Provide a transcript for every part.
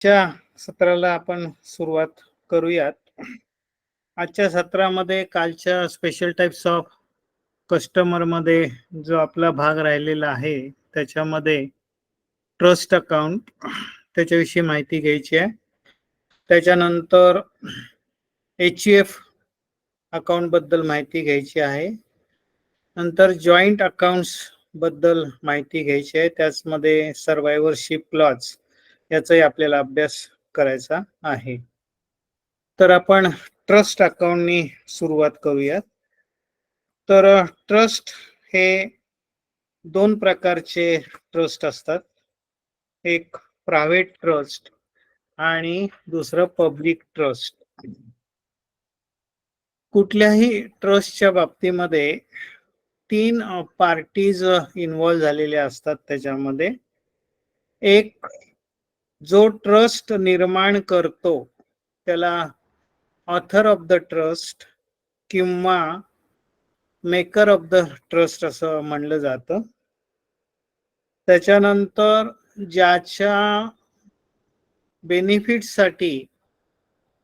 आजच्या सत्राला आपण सुरुवात करूयात. आजच्या सत्रामध्ये कालच्या स्पेशल टाइप्स ऑफ कस्टमरमध्ये जो आपला भाग राहिलेला आहे, त्याच्यामध्ये ट्रस्ट अकाउंट त्याच्याविषयी माहिती घ्यायची आहे. त्याच्यानंतर HUF अकाउंट बद्दल माहिती घ्यायची आहे. नंतर जॉईंट अकाउंट्स बद्दल माहिती घ्यायची आहे. त्याचमध्ये सर्व्हायव्हरशिप क्लॉज याचाही आपल्याला अभ्यास करायचा आहे. तर आपण ट्रस्ट अकाउंटनी सुरुवात करूयात. तर ट्रस्ट हे दोन प्रकारचे ट्रस्ट असतात. एक प्रायव्हेट ट्रस्ट आणि दुसरं पब्लिक ट्रस्ट. कुठल्याही ट्रस्टच्या बाबतीमध्ये तीन पार्टीज इन्व्हॉल्व झालेल्या असतात. त्याच्यामध्ये एक जो ट्रस्ट निर्माण करतो त्याला ऑथर ऑफ द ट्रस्ट किंवा मेकर ऑफ द ट्रस्ट असं म्हणलं जातं. त्याच्यानंतर ज्याच्या बेनिफिटसाठी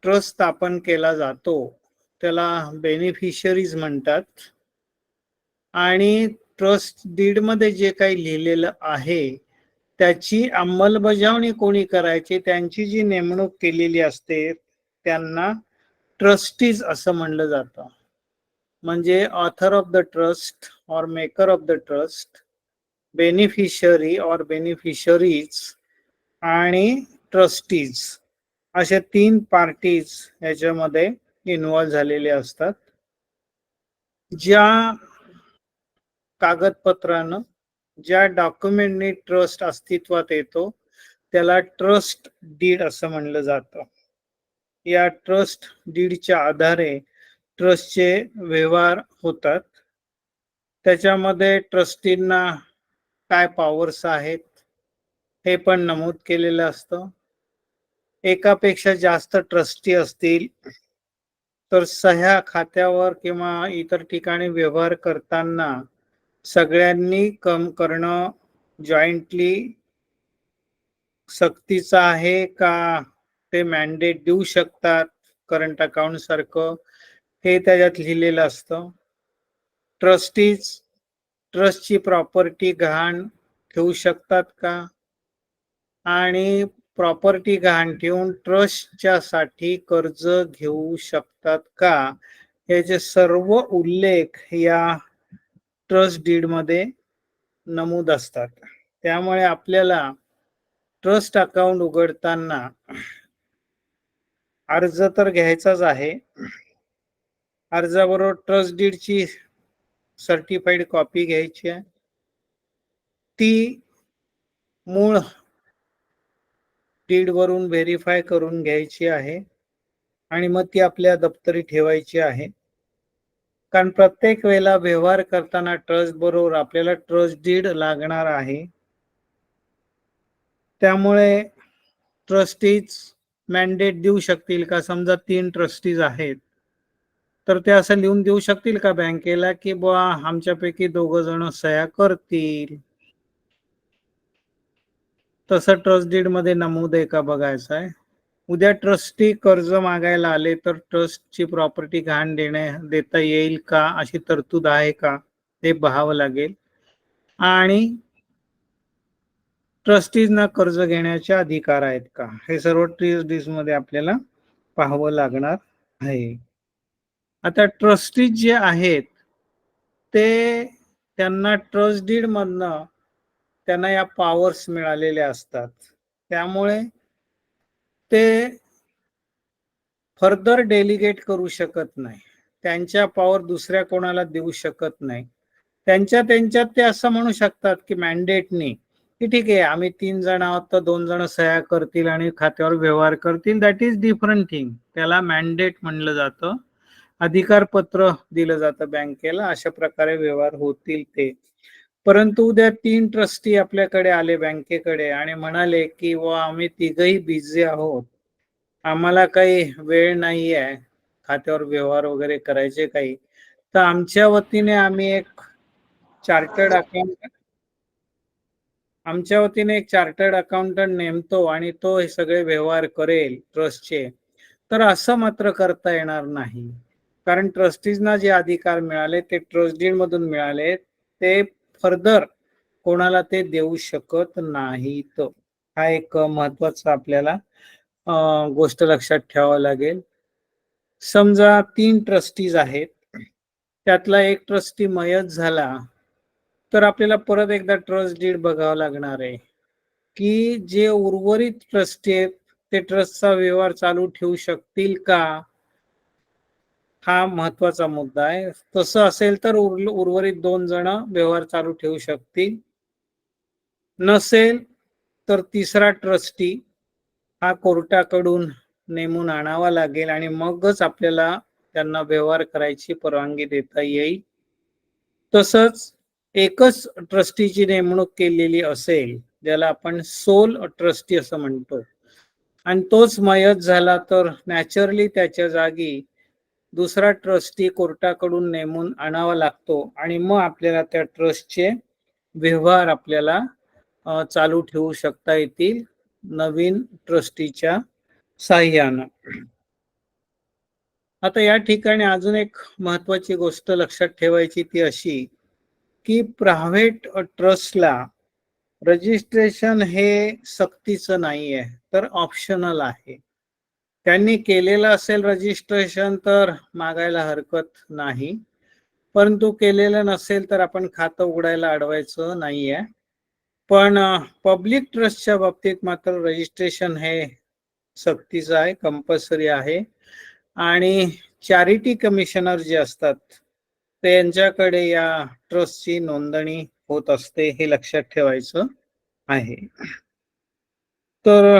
ट्रस्ट स्थापन केला जातो त्याला बेनिफिशरीज म्हणतात. आणि ट्रस्ट डीड मध्ये जे काही लिहिलेलं आहे त्याची अंमलबजावणी कोणी करायची, त्यांची जी नेमणूक केलेली असते त्यांना ट्रस्टीज असं म्हणलं जातं. म्हणजे ऑथर ऑफ द ट्रस्ट और maker of the trust, beneficiary और बेनिफिशरीज आणि ट्रस्टीज अशा तीन पार्टीज याच्यामध्ये इन्व्हॉल्व झालेले असतात. ज्या कागदपत्रानं ज्या डॉक्युमेंटनी ट्रस्ट अस्तित्वात येतो त्याला ट्रस्ट डीड असं म्हणलं जातं. या ट्रस्ट डीडच्या आधारे ट्रस्टचे व्यवहार होतात. त्याच्यामध्ये ट्रस्टींना काय पॉवर्स आहेत हे पण नमूद केलेलं असतं. एकापेक्षा जास्त ट्रस्टी असतील तर सह्या खात्यावर किंवा इतर ठिकाणी व्यवहार करताना सगळ्यांनी करणं जॉईंटली सक्तीचं आहे का, ते मॅन्डेट देऊ शकतात करंट अकाउंट सारखं, हे त्याच्यात लिहिलेलं असतं. ट्रस्टीज ट्रस्टची प्रॉपर्टी गहाण ठेवू शकतात का, आणि प्रॉपर्टी गहाण ठेवून ट्रस्टच्या साठी कर्ज घेऊ शकतात का, याचे सर्व उल्लेख या ट्रस्ट डीड मध्ये नमूद असतात. त्यामुळे आपल्याला ट्रस्ट अकाउंट उघडताना अर्ज तर घ्यायचाच आहे. अर्जाबरोबर ट्रस्ट डीडची सर्टिफाईड कॉपी घ्यायची आहे. ती मूळ डीड वरून व्हेरीफाय करून घ्यायची आहे आणि मग ती आपल्या दप्तरी ठेवायची आहे. कारण प्रत्येक वेळेला व्यवहार करताना ट्रस्ट बरोबर आपल्याला ट्रस्ट डीड लागणार आहे. त्यामुळे ट्रस्टीज मॅन्डेट देऊ शकतील का, समजा 3 ट्रस्टीज आहेत तर ते असं लिहून देऊ शकतील का बँकेला की बुवा आमच्यापैकी 2 जण सह्या करतील. तसं ट्रस्ट डीड मध्ये नमूद आहे का बघायचं आहे. उद्या ट्रस्टी कर्ज मागायला आले तर ट्रस्टची प्रॉपर्टी गहाण देता येईल का, अशी तरतूद आहे का ते पाहावं लागेल. आणि ट्रस्टीजना कर्ज घेण्याचे अधिकार आहेत का, हे सर्व ट्रस्ट डीड मध्ये आपल्याला पाहावं लागणार आहे. आता ट्रस्टीज जे आहेत ते त्यांना ट्रस्ट डीड मधनं त्यांना या पॉवर्स मिळालेल्या असतात. त्यामुळे ते फर्दर डेलिगेट करू शकत नाही, त्यांच्या पॉवर दुसऱ्या कोणाला देऊ शकत नाही. त्यांच्यात ते असं म्हणू शकतात की मॅन्डेटनी की ठीक आहे आम्ही 3 जण आहोत तर 2 जण सह्या करतील आणि खात्यावर व्यवहार करतील, दॅट इज डिफरंट थिंग. त्याला मॅन्डेट म्हणलं जातं, अधिकारपत्र दिलं जातं बँकेला, अशा प्रकारे व्यवहार होतील ते. परंतु उद्या 3 ट्रस्टी आपल्याकडे आले बँकेकडे आणि म्हणाले की वा आम्ही तिघही बिझी आहोत, आम्हाला काही वेळ नाही आहे खात्यावर व्यवहार वगैरे करायचे काही, तर आमच्या वतीने आम्ही एक चार्टर्ड अकाउंट आमच्या वतीने एक चार्टर्ड अकाउंटंट नेमतो आणि तो हे सगळे व्यवहार करेल ट्रस्टचे, तर असं मात्र करता येणार नाही. कारण ट्रस्टीजना जे अधिकार मिळाले ते ट्रस्ट डीड मधून मिळाले, ते फर्दर कोणाला ते देऊ शकत नाहीत. हा एक महत्वाचा आपल्याला गोष्ट लक्षात ठेवावं लागेल. समजा 3 ट्रस्टीज आहेत, त्यातला एक ट्रस्टी मयत झाला, तर आपल्याला परत एकदा ट्रस्ट डीड बघावं लागणार आहे, की जे उर्वरित ट्रस्टी आहेत ते ट्रस्टचा व्यवहार चालू ठेवू शकतील का? हा महत्वाचा मुद्दा आहे. तसं असेल तर उर्वरित 2 जण व्यवहार चालू ठेवू शकतील. नसेल तर तिसरा ट्रस्टी हा कोर्टाकडून नेमून आणावा लागेल आणि मगच आपल्याला त्यांना व्यवहार करायची परवानगी देता येईल. तसंच एकच ट्रस्टीची नेमणूक केलेली असेल, ज्याला आपण सोल ट्रस्टी असं म्हणतो, आणि तोच मयत झाला तर नॅचरली त्याच्या जागी दुसरा ट्रस्टी कोर्टाकडून नेमून आणावा लागतो आणि मग आपल्याला त्या ट्रस्टचे व्यवहार आपल्याला चालू ठेवू शकता येतील नवीन ट्रस्टीच्या साह्यानं. आता या ठिकाणी अजून एक महत्वाची गोष्ट लक्षात ठेवायची ती अशी, की प्रायव्हेट ट्रस्टला रजिस्ट्रेशन हे सक्तीचं नाहीये, तर ऑप्शनल आहे. त्यांनी केलेलं असेल रजिस्ट्रेशन तर मागायला हरकत नाही, परंतु केलेलं नसेल तर आपण खातं उघडायला अडवायचं नाहीये. पण पब्लिक ट्रस्टच्या बाबतीत मात्र रजिस्ट्रेशन हे सक्तीचं आहे, कंपल्सरी आहे. आणि चॅरिटी कमिशनर जे असतात त्यांच्याकडे या ट्रस्टची नोंदणी होत असते, हे लक्षात ठेवायचं आहे. तर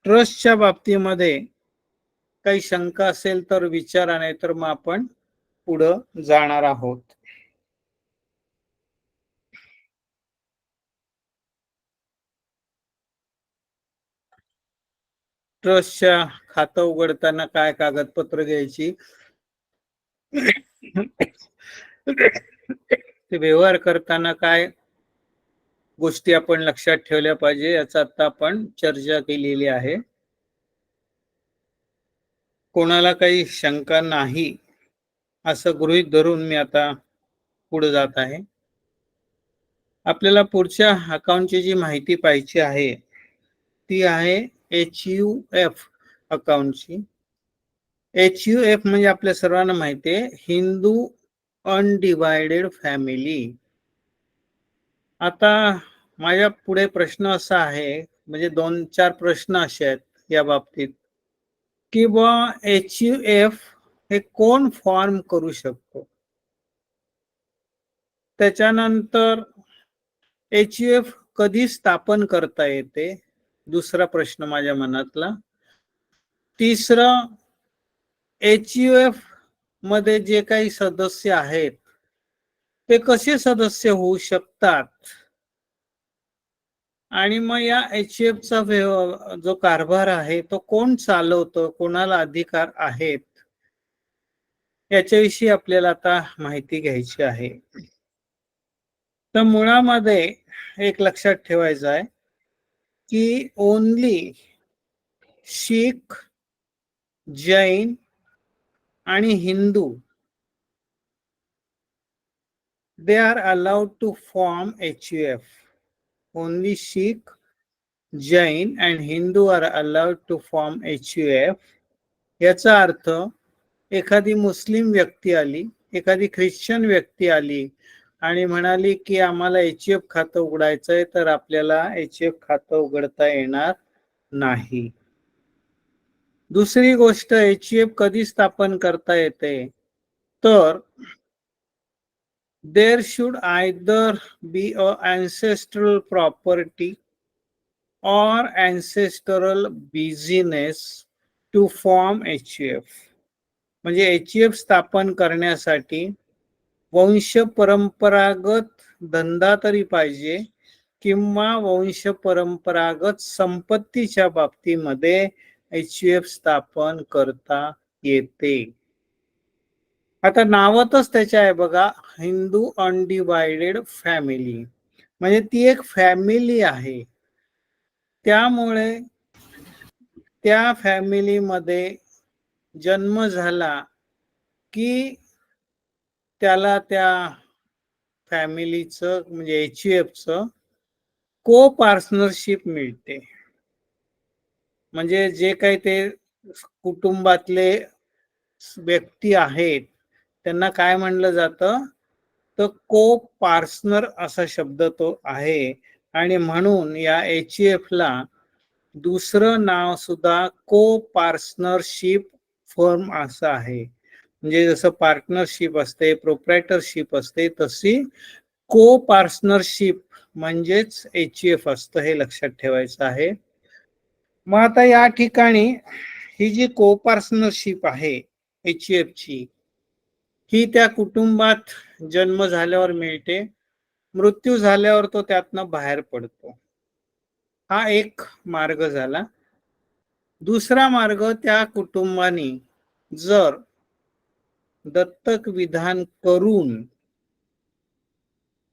ट्रस्टच्या बाबतीमध्ये काही शंका असेल तर विचारा, नाही तर मग आपण पुढं जाणार आहोत. ट्रस्टच्या खातं उघडताना काय कागदपत्र घ्यायची, ते व्यवहार करताना काय गोष्टी आपण लक्षात ठेवल्या पाहिजे, याचा आता आपण चर्चा केलेली आहे. कोणाला काही शंका नाही असं गृहीत धरून मी आता पुढे जात आहे. आपल्याला पुढच्या अकाउंटची जी माहिती पाहिजे आहे ती आहे HUF अकाउंटची. HUF म्हणजे आपल्या सर्वांना माहिती आहे, हिंदू अनडिवायडेड फॅमिली. आता माझ्या पुढे प्रश्न असा आहे, म्हणजे 2-4 प्रश्न असे आहेत या बाबतीत, की HUF हे कोण फॉर्म करू शकतो? त्याच्यानंतर HUF कधी स्थापन करता येते? दुसरा प्रश्न माझ्या मनातला. तिसरं, HUF मध्ये जे काही सदस्य आहेत ते कसे सदस्य होऊ शकतात? आणि मग या HUF चा जो कारभार आहे तो कोण चालवतो, कोणाला अधिकार आहेत, याच्याविषयी आपल्याला आता माहिती घ्यायची आहे. तर मुळामध्ये एक लक्षात ठेवायचं आहे, की ओनली शीख, जैन आणि Hindu they are allowed to form HUF. Only Sikh, Jain and Hindu are allowed to form HUF. याचा अर्थ एखादी मुस्लिम व्यक्ती आली, एखादी ख्रिश्चन व्यक्ती आली आणि म्हणाली की आम्हाला HUF खातं उघडायचंय, तर आपल्याला HUF खातं उघडता येणार नाही. दुसरी गोष्ट, HUF कधी स्थापन करता येते, तर there should either be a ancestral property or ancestral business to form HUF. म्हणजे HUF स्थापन करण्यासाठी वंश परंपरागत धंदा तरी पाहिजे किंवा वंश परंपरागत संपत्तीच्या बाबतीमध्ये HUF स्थापन करता येते. आता नावातच त्याच्या आहे बघा, हिंदू अनडिवायडेड फॅमिली. म्हणजे ती एक फॅमिली आहे. त्यामुळे त्या फॅमिलीमध्ये जन्म झाला की त्याला त्या फॅमिलीचं म्हणजे HUFचं को पार्टनरशिप मिळते. म्हणजे जे काही ते कुटुंबातले व्यक्ती आहेत त्यांना काय म्हणलं जातं, तर को पार्टनर असा शब्द तो आहे. आणि म्हणून या HUFला दुसरं नाव सुद्धा को पार्टनरशिप फर्म असं आहे. म्हणजे जसं पार्टनरशिप असते, प्रोप्रायटरशिप असते, तशी को पार्टनरशिप म्हणजेच HUF असतं, हे लक्षात ठेवायचं आहे. मग आता या ठिकाणी ही जी को पार्टनरशिप आहे HUFची, ही त्या कुटुंबात जन्म झाल्यावर मिळते, मृत्यू झाल्यावर तो त्यातनं बाहेर पडतो. हा एक मार्ग झाला. दुसरा मार्ग, त्या कुटुंबाने जर दत्तक विधान करून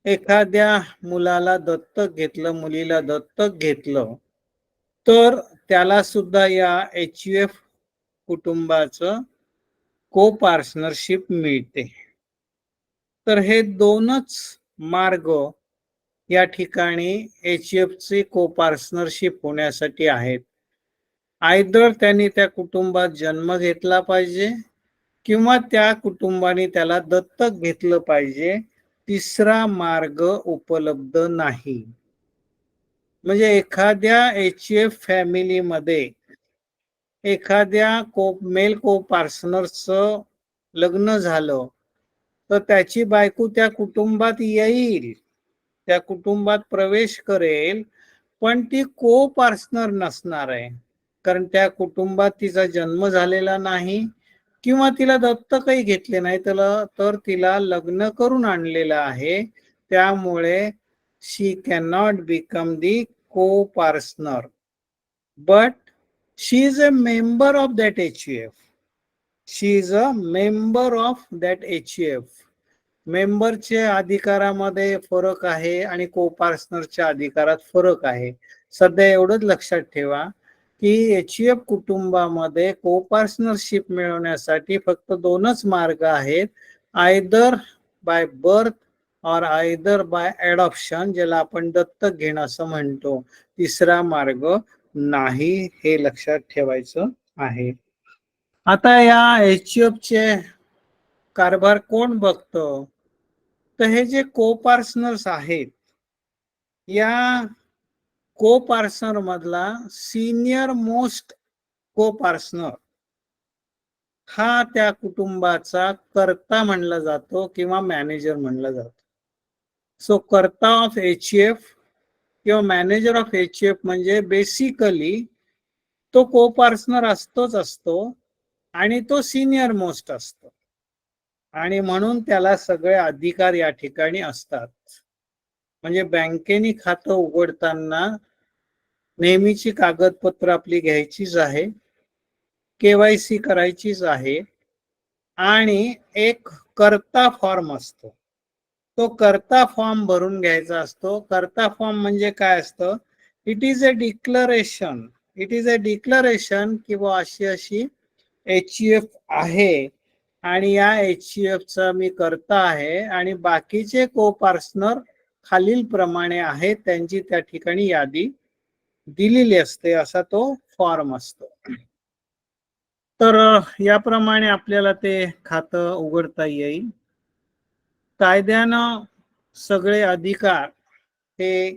एखाद्या मुलाला दत्तक घेतलं, मुलीला दत्तक घेतलं, तर त्याला सुद्धा या HUF कुटुंबाचं को पार्टनरशिप मिळते. तर हे दोनच मार्ग या ठिकाणी HUFची को पार्टनरशिप होण्यासाठी आहेत. आयदर त्यांनी त्या कुटुंबात जन्म घेतला पाहिजे किंवा त्या कुटुंबाने त्याला दत्तक घेतलं पाहिजे. तिसरा मार्ग उपलब्ध नाही. म्हणजे एखाद्या HUF फॅमिलीमध्ये एखाद्या मेल को पार्टनरचं लग्न झालं, तर त्याची बायको त्या कुटुंबात येईल, त्या कुटुंबात प्रवेश करेल, पण ती को पार्टनर नसणार आहे. कारण त्या कुटुंबात तिचा जन्म झालेला नाही किंवा तिला दत्तकही घेतले नाही, तर तिला लग्न करून आणलेलं आहे. त्यामुळे शी कॅन नॉट बिकम दी को partner, but she is a member of that HUF. She is a member of that HUF. मेंबरच्या अधिकारामध्ये फरक आहे आणि को पार्टनरच्या अधिकारात फरक आहे. सध्या एवढंच लक्षात ठेवा की HUF कुटुंबामध्ये को पार्टनरशिप मिळवण्यासाठी फक्त दोनच मार्ग आहेत, आयदर बाय बर्थ और आयदर बाय ॲडॉप्शन, ज्याला आपण दत्तक घेणं असं म्हणतो. तिसरा मार्ग नाही, हे लक्षात ठेवायचं आहे. आता या HUFचे कारभार कोण बघतं, तर हे जे को पार्टनर्स आहेत, या को पार्टनर मधला सिनियर मोस्ट को पार्टनर हा त्या कुटुंबाचा कर्ता म्हणला जातो किंवा मॅनेजर म्हणला जातो. सो कर्ता ऑफ HUF किंवा मॅनेजर ऑफ HUF म्हणजे बेसिकली तो को पार्टनर असतो आणि तो सिनियर मोस्ट असतो आणि म्हणून त्याला सगळे अधिकार या ठिकाणी असतात. म्हणजे बँकेने खातं उघडताना नेहमीची कागदपत्र आपली घ्यायचीच आहे, KYC करायचीच आहे आणि एक कर्ता फॉर्म असतो, तो कर्ता फॉर्म भरून घ्यायचा असतो. कर्ता फॉर्म म्हणजे काय असतं, इट इज अ डिक्लरेशन, की अशी अशी HUF आहे आणि या HUFचा मी कर्ता आहे आणि बाकीचे को पार्टनर खालील प्रमाणे आहेत, त्यांची त्या ठिकाणी यादी दिलेली असते, असा तो फॉर्म असतो. तर याप्रमाणे आपल्याला ते खातं उघडता येईल. कायद्यानं सगळे अधिकार हे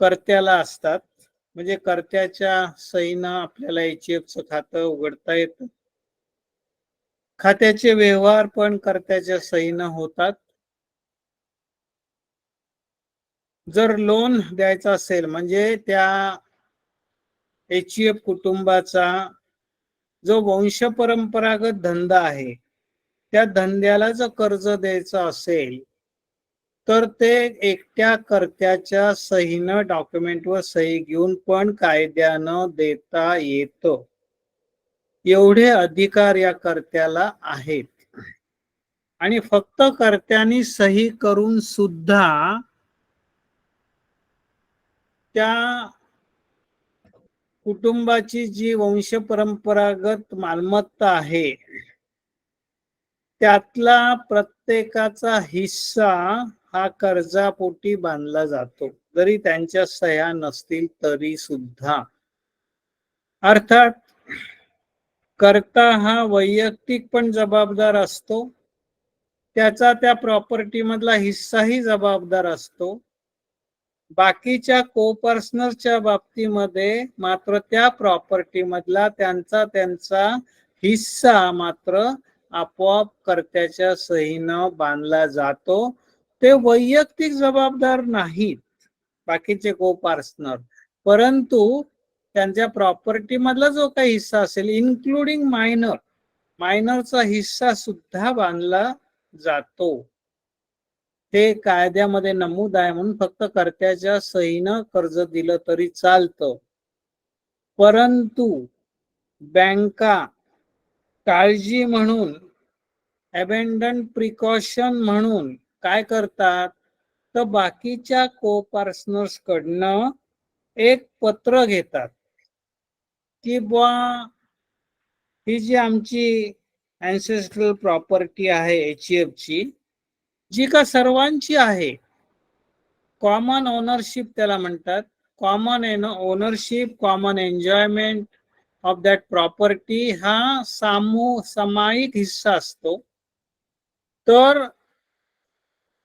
कर्त्याला असतात. म्हणजे कर्त्याच्या सहीनं आपल्याला HUFचं खातं उघडता येतं. खात्याचे व्यवहार पण कर्त्याच्या सहीनं होतात. जर लोन द्यायचं असेल, म्हणजे त्या HUF कुटुंबाचा जो वंश परंपरागत धंदा आहे, त्या धंद्याला जर कर्ज द्यायचं असेल, तर ते एकट्या कर्त्याच्या सहीनं डॉक्युमेंटवर सही घेऊन पण कायद्यानं देता येतं. एवढे अधिकार या कर्त्याला आहेत. आणि फक्त कर्त्यानी सही करून सुद्धा त्या कुटुंबाची जी वंश परंपरागत मालमत्ता आहे त्यातला प्रत्येकाचा हिस्सा हा कर्जापोटी बांधला जातो, जरी त्यांच्या सह्या नसतील तरी सुद्धा. अर्थात कर्ता हा वैयक्तिक पण जबाबदार असतो, त्याचा त्या प्रॉपर्टी मधला हिस्साही जबाबदार असतो. बाकीच्या कोपर्सनरच्या बाबतीमध्ये मात्र त्या प्रॉपर्टी मधला त्यांचा हिस्सा मात्र आपोआप कर्त्याच्या सहीनं बांधला जातो. ते वैयक्तिक जबाबदार नाहीत बाकीचे कोपार्टनर, परंतु त्यांच्या प्रॉपर्टी मधला जो काही हिस्सा असेल इन्क्लुडिंग मायनरचा हिस्सा सुद्धा बांधला जातो. हे कायद्यामध्ये नमूद आहे, म्हणून फक्त कर्त्याच्या सहीनं कर्ज दिलं तरी चालतं. परंतु बँका काळजी म्हणून, अबेंडन प्रिकॉशन म्हणून काय करतात, तर बाकीच्या कोपार्टनर्स कडनं एक पत्र घेतात की बुवा ही जी आमची अँसेस्ट्रल प्रॉपर्टी आहे HF ची, जी का सर्वांची आहे, कॉमन ओनरशिप त्याला म्हणतात, common ownership, common enjoyment of that property हा सामायिक हिस्सा असतो. तर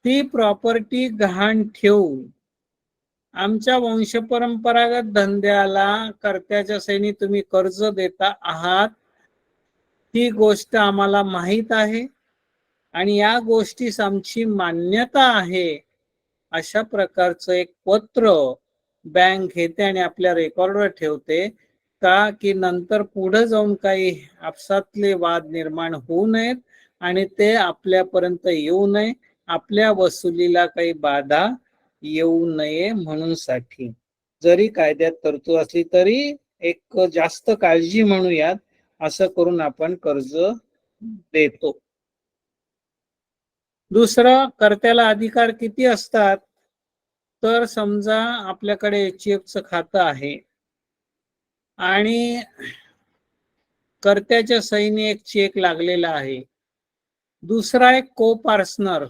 ती प्रॉपर्टी गहाण ठेवून आमच्या वंशपरंपरागत धंद्याला कर्त्याच्या सहीने तुम्ही कर्ज देता आहात, ही गोष्ट आम्हाला माहीत आहे आणि या गोष्टीस आमची मान्यता आहे, अशा प्रकारचं एक पत्र बँक घेते आणि आपल्या रेकॉर्डवर ठेवते, का की नंतर पुढे जाऊन काही आपसातले वाद निर्माण होऊ नयेत आणि ते आपल्यापर्यंत येऊ नये, आपल्या वसुलीला काही बाधा येऊ नये म्हणून साठी. जरी कायद्यात तरतूद असली तरी एक जास्त काळजी म्हणूयात, असं करून आपण कर्ज देतो. दुसरं, कर्त्याला अधिकार किती असतात, तर समजा आपल्याकडे HF खातं आहे आणि कर्त्याच्या सहीने एक चेक लागलेला आहे. दुसरा एक कोपार्टनर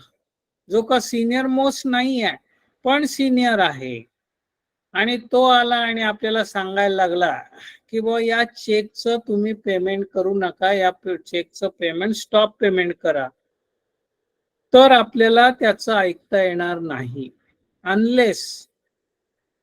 जो का सिनियर मोस्ट नाही आहे पण सिनियर आहे, आणि तो आला आणि आपल्याला सांगायला लागला की बुवा या चेकचं तुम्ही पेमेंट करू नका, या चेकचं पेमेंट स्टॉप पेमेंट करा, तर आपल्याला त्याचं ऐकता येणार नाही, अनलेस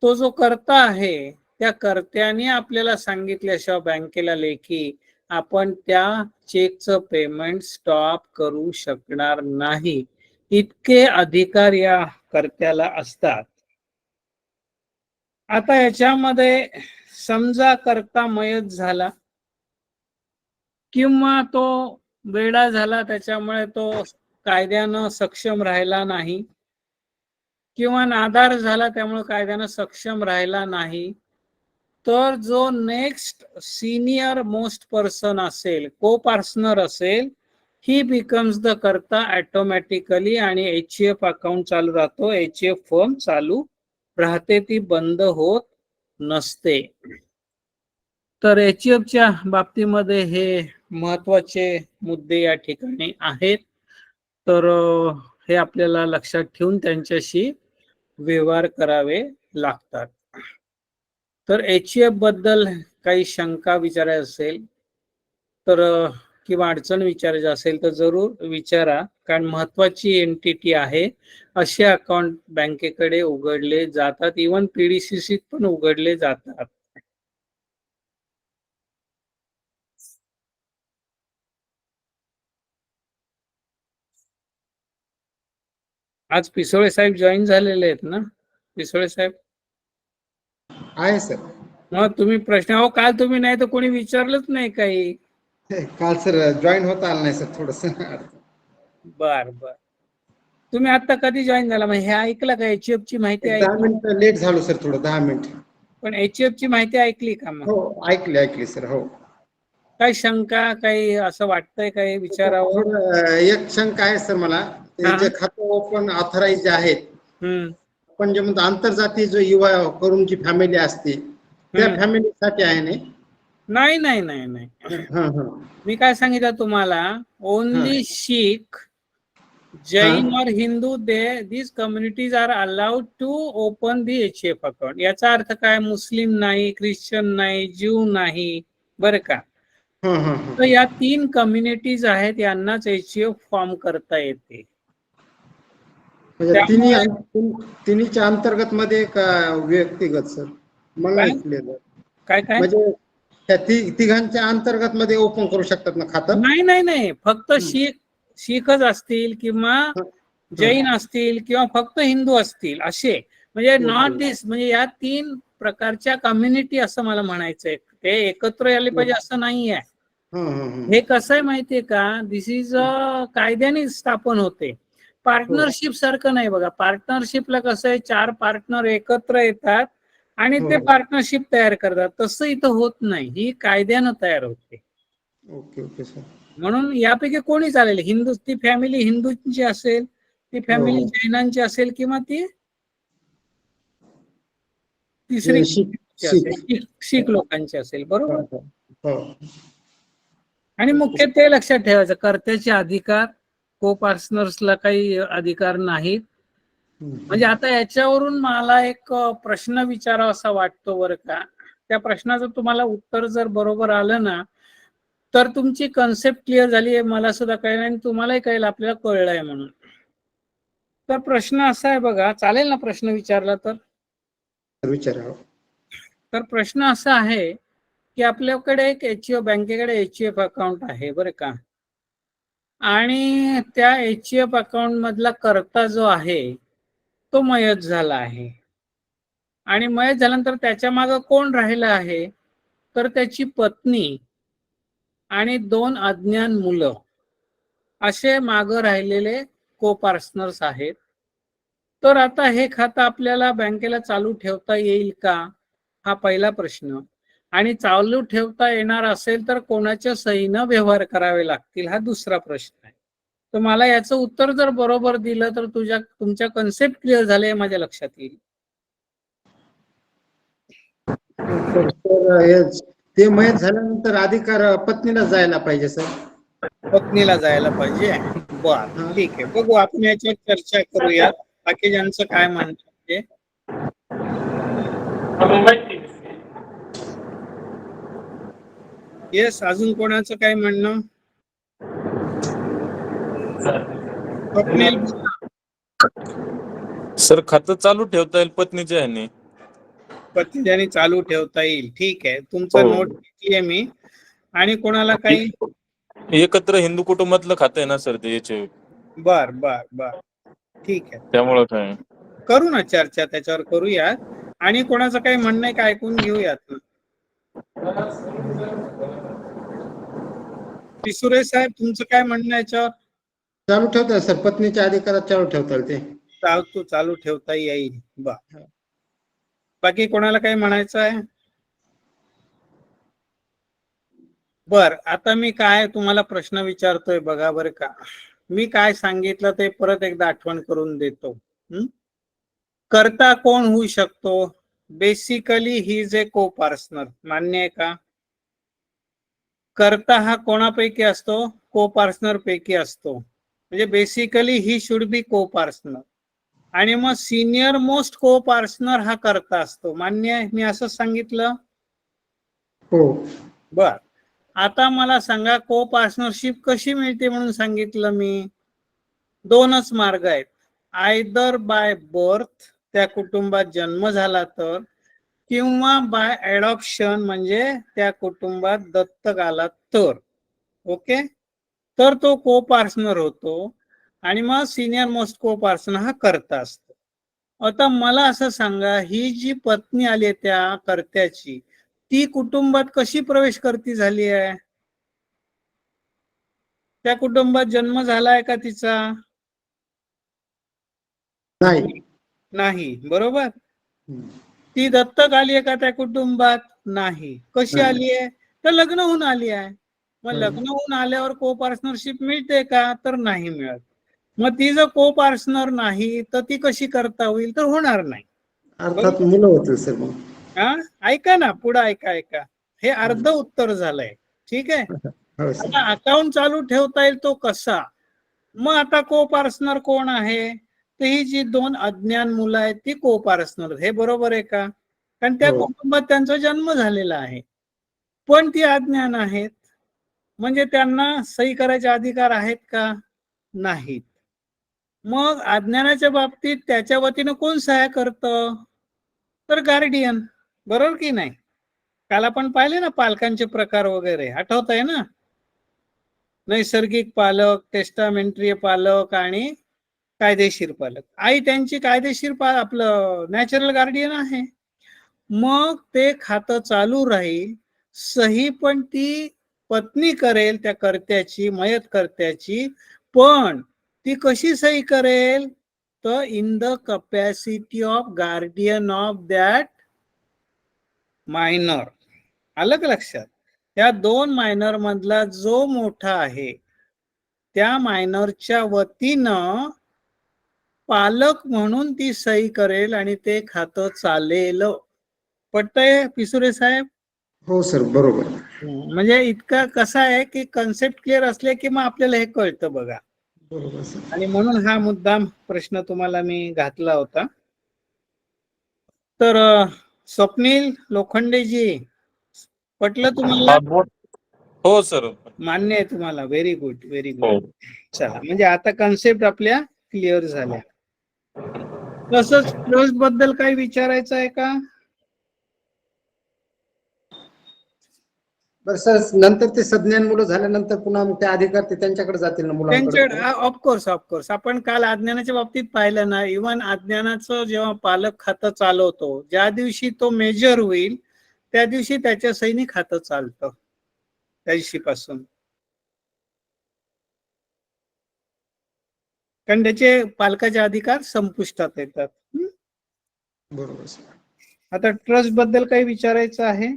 तो जो कर्ता आहे त्या कर्त्याने आपल्याला सांगितल्याशिवाय बँकेला लेखी आपण त्या चेकचं पेमेंट स्टॉप करू शकणार नाही, इतके अधिकार या कर्त्याला असतात. आता याच्यामध्ये समजा कर्ता मयत झाला किंवा तो वेडा झाला, त्याच्यामुळे तो कायद्यानं सक्षम राहिला नाही, किंवा नादार झाला त्यामुळे कायद्यानं सक्षम राहिला नाही, तर जो नेक्स्ट सिनियर मोस्ट पर्सन असेल, कोपार्टनर असेल, ही बिकम्स द कर्ता ऑटोमॅटिकली आणि HF अकाउंट चालू राहतो, HF फर्म चालू राहते, ती बंद होत नसते. तर HF च्या बाबतीमध्ये हे महत्वाचे मुद्दे या ठिकाणी आहेत. तर हे आपल्याला लक्षात ठेवून त्यांच्याशी व्यवहार करावे लागतात. तर HF बद्दल काही शंका विचारायची असेल तर किंवा अडचण विचारायची असेल तर जरूर विचारा, कारण महत्वाची एंटिटी आहे. असे अकाउंट बँकेकडे उघडले जातात, इव्हन PDCC पण उघडले जातात. आज पिसोळे साहेब जॉईन झालेले आहेत ना? पिसोळे साहेब आहे सर. मग तुम्ही प्रश्न, हो काल तुम्ही नाही तर कोणी विचारलंच नाही काही. काल सर जॉईन होता आला नाही सर, थोडस. बर बर, तुम्ही आता कधी जॉईन झाला, मग हे ऐकलं का? HF ची माहिती 10 मिनिट लेट झालो सर, थोडं 10 मिनिट. पण HF ची माहिती ऐकली का मग? हो ऐकली सर. हो. काही शंका, काही असं वाटतंय काही विचारावं? एक शंका आहे सर मला, ते जे खातं ओपन ऑथराइज आहेत आपण जे म्हणतो आंतरजातीय जो युवा करून जी फॅमिली असते त्या फॅमिलीसाठी आहे नाही नाही नाही नाही हा हा मी काय सांगितलं तुम्हाला, ओनली शीख, जैन और Hindu these communities are allowed to open the HF account. याचा अर्थ काय, मुस्लिम नाही, ख्रिश्चन नाही, ज्यू नाही, बरं का. तर या 3 कम्युनिटीज आहेत, यांनाच HF फॉर्म करता येते. तिन्हीच्या अंतर्गत मध्ये का व्यक्तिगत सर? मला काय काय म्हणजे त्या तिघांच्या अंतर्गत मध्ये ओपन करू शकतात ना खातं? नाही नाही नाही, फक्त शीखच असतील किंवा जैन असतील किंवा फक्त हिंदू असतील असे, म्हणजे नॉट दिस, म्हणजे या 3 प्रकारच्या कम्युनिटी असं मला म्हणायचंय. ते एकत्र आले पाहिजे असं नाहीये. हे कसं आहे माहितीये का, दिस इज कायद्याने स्थापन होते, पार्टनरशिप सारखं नाही बघा. पार्टनरशिपला कसं आहे, 4 पार्टनर एकत्र येतात आणि ते पार्टनरशिप तयार करतात, तसं इथं होत नाही, ही कायद्यानं तयार होते. Okay okay sir. म्हणून यापैकी कोणी चालेल, हिंदू, ती फॅमिली हिंदूंची असेल, ती फॅमिली जैनांची असेल किंवा ती तिसरी शीख लोकांची असेल, बरोबर. आणि मुख्य ते लक्षात ठेवायचं, कर्त्याचे अधिकार को पार्टनर्सला काही अधिकार नाहीत. म्हणजे आता याच्यावरून मला एक प्रश्न विचारावासा वाटतो बरं का. त्या प्रश्नाचं तुम्हाला उत्तर जर बरोबर आलं ना, तर तुमची कन्सेप्ट क्लिअर झाली आहे, मला सुद्धा कळलं आणि तुम्हालाही कळेल आपल्याला कळलंय म्हणून. तर प्रश्न असा आहे बघा, चालेल ना प्रश्न विचारला तर? विचारा. तर प्रश्न असा आहे की आपल्याकडे एक HF, बँकेकडे HF अकाउंट आहे बरं का, आणि त्या HF अकाउंट मधला कर्ता जो आहे तो मयत झाला आहे, आणि मयत झाल्यानंतर त्याच्या मागे कोण राहिलं आहे, तर त्याची पत्नी आणि 2 अज्ञान मुलं, असे मागे राहिलेले को पार्टनर्स आहेत. तर आता हे खातं आपल्याला बँकेला चालू ठेवता येईल का, हा पहिला प्रश्न. आणि चालू ठेवता येणार असेल तर कोणाच्या सहीनं व्यवहार करावे लागतील, हा दुसरा प्रश्न आहे. तर मला याचं उत्तर जर बरोबर दिलं तर तुमच्या कन्सेप्ट क्लिअर झाले माझ्या लक्षात येईल. ते मयत झाल्यानंतर अधिकार पत्नीला जायला पाहिजे सर? पत्नीला जायला पाहिजे, बर ठीक आहे, बघू आपण याच्यावर चर्चा करूया. बाकी ज्यांचं काय म्हणणं आहे. येस, अजून कोणाचं काय म्हणणं? सर खातं चालू ठेवता येईल पत्नीच्या ह्याने. पत्नीच्याने चालू ठेवता येईल, ठीक आहे, तुमचं नोट घेतलीये मी. आणि कोणाला काही? एकत्र हिंदू कुटुंबातलं खातं आहे ना सर ते याचे. बर बर बर, ठीक आहे, त्यामुळं काय करू ना चर्चा, त्याच्यावर करूया. आणि कोणाचं काही म्हणणं आहे का, ऐकून घेऊयात. पिसुरे साहेब, तुमचं काय म्हणणं आहे याच्यावर? चालू ठेवता येईल सर, पत्नीच्या अधिकारात चालू ठेवता येईल ते. चालू ठेवता येईल, बर. बाकी कोणाला काही म्हणायचं आहे? बर, आता मी काय तुम्हाला प्रश्न विचारतोय बघा बरं का. मी काय सांगितलं ते परत एकदा आठवण करून देतो. कर्ता कोण होऊ शकतो? बेसिकली ही इज ए को पार्टनर, मान्य आहे का? कर्ता हा कोणापैकी असतो? को पार्टनर पैकी असतो. म्हणजे बेसिकली ही शुड बी को पार्टनर. आणि मग सिनियर मोस्ट को पार्टनर हा कर्ता असतो, मान्य आहे? मी असं सांगितलं हो. बर, आता मला सांगा को पार्टनरशिप कशी मिळते म्हणून सांगितलं मी. 2च मार्ग आहेत, आयदर बाय बर्थ, त्या कुटुंबात जन्म झाला तर, किंवा बाय ॲडॉप्शन, म्हणजे त्या कुटुंबात दत्तक आला तर. ओके, तर तो को पार्टनर होतो, आणि मग सिनियर मोस्ट को पार्टनर हा कर्ता असतो. आता मला असं सांगा, ही जी पत्नी आली आहे त्या कर्त्याची, ती कुटुंबात कशी प्रवेश करती झाली आहे? त्या कुटुंबात जन्म झालाय का तिचा? नाही, बरोबर. ती दत्तक आली आहे का त्या कुटुंबात? नाही. कशी आली आहे? तर लग्न होऊन आली आहे. मग लग्न होऊन आल्यावर को पार्टनरशिप मिळते का? तर नाही मिळत. मग ती जर को पार्टनर नाही तर ती कशी करता होईल, तर होणार नाही. अर्थात मुलं होतील सर मग. हा, ऐका ना, पुढे ऐका. हे अर्ध उत्तर झालंय. ठीक आहे. हो सर. आता अकाउंट चालू ठेवता येईल तो कसा? मग आता को पार्टनर कोण आहे? तर ही जी 2 अज्ञान मुलं आहेत ती को पार्टनर. हे बरोबर आहे का? कारण त्या हो. कुटुंबात त्यांचा जन्म झालेला आहे, पण ती अज्ञान आहेत. म्हणजे त्यांना सही करायचे अधिकार आहेत का? नाहीत. मग अज्ञानाच्या बाबतीत त्याच्या वतीनं कोण सहाय्य करतं? तर गार्डियन. बरोबर की नाही? काल आपण पाहिले ना पालकांचे प्रकार वगैरे, आठवत आहे ना? नैसर्गिक पालक, टेस्टामेंटरी पालक आणि कायदेशीर पालक. आई त्यांची कायदेशीर आपलं नॅचरल गार्डियन आहे. मग ते खातं चालू राहील, सही पण ती पत्नी करेल त्या कर्त्याची, मयत कर्त्याची. पण ती कशी सही करेल? तर in the capacity of guardian of that minor. आलं का लक्षात? त्या 2 मायनर मधला जो मोठा आहे त्या मायनरच्या वतीनं पालक म्हणून ती सही करेल आणि ते खातं चालेल. पटतंय पिसुरे साहेब? हो सर, बरोबर. म्हणजे इतका कसा आहे की कन्सेप्ट क्लिअर असले की मग आपल्याला हे कळतं बघा. बरोबर सर. आणि म्हणून हा मुद्दाम प्रश्न तुम्हाला मी घातला होता. तर स्वप्नील लोखंडेजी, पटलं तुम्हाला? हो सर. मान्य आहे तुम्हाला? व्हेरी गुड, व्हेरी हो. गुड. चला, म्हणजे आता कन्सेप्ट आपल्या क्लिअर झाल्या. तसंच ट्रस्ट बद्दल काही विचारायचं आहे का? बरं सर, नंतर ते सज्ञान मुलं झाल्यानंतर पुन्हा ते अधिकार ते त्यांच्याकडे जातील ना, मुलांकडे? त्यांच्या ऑफकोर्स आपण काल अज्ञानाच्या बाबतीत पाहिलं ना, इव्हन अज्ञानाचं जेव्हा पालक खातं चालवतो, ज्या दिवशी तो मेजर होईल त्या दिवशी त्याच्या सहीने खातं चालतं, त्या दिवशीपासून. कारण त्याचे पालकाचे अधिकार संपुष्टात येतात. बरोबर सर. आता ट्रस्ट बद्दल काही विचारायचं आहे?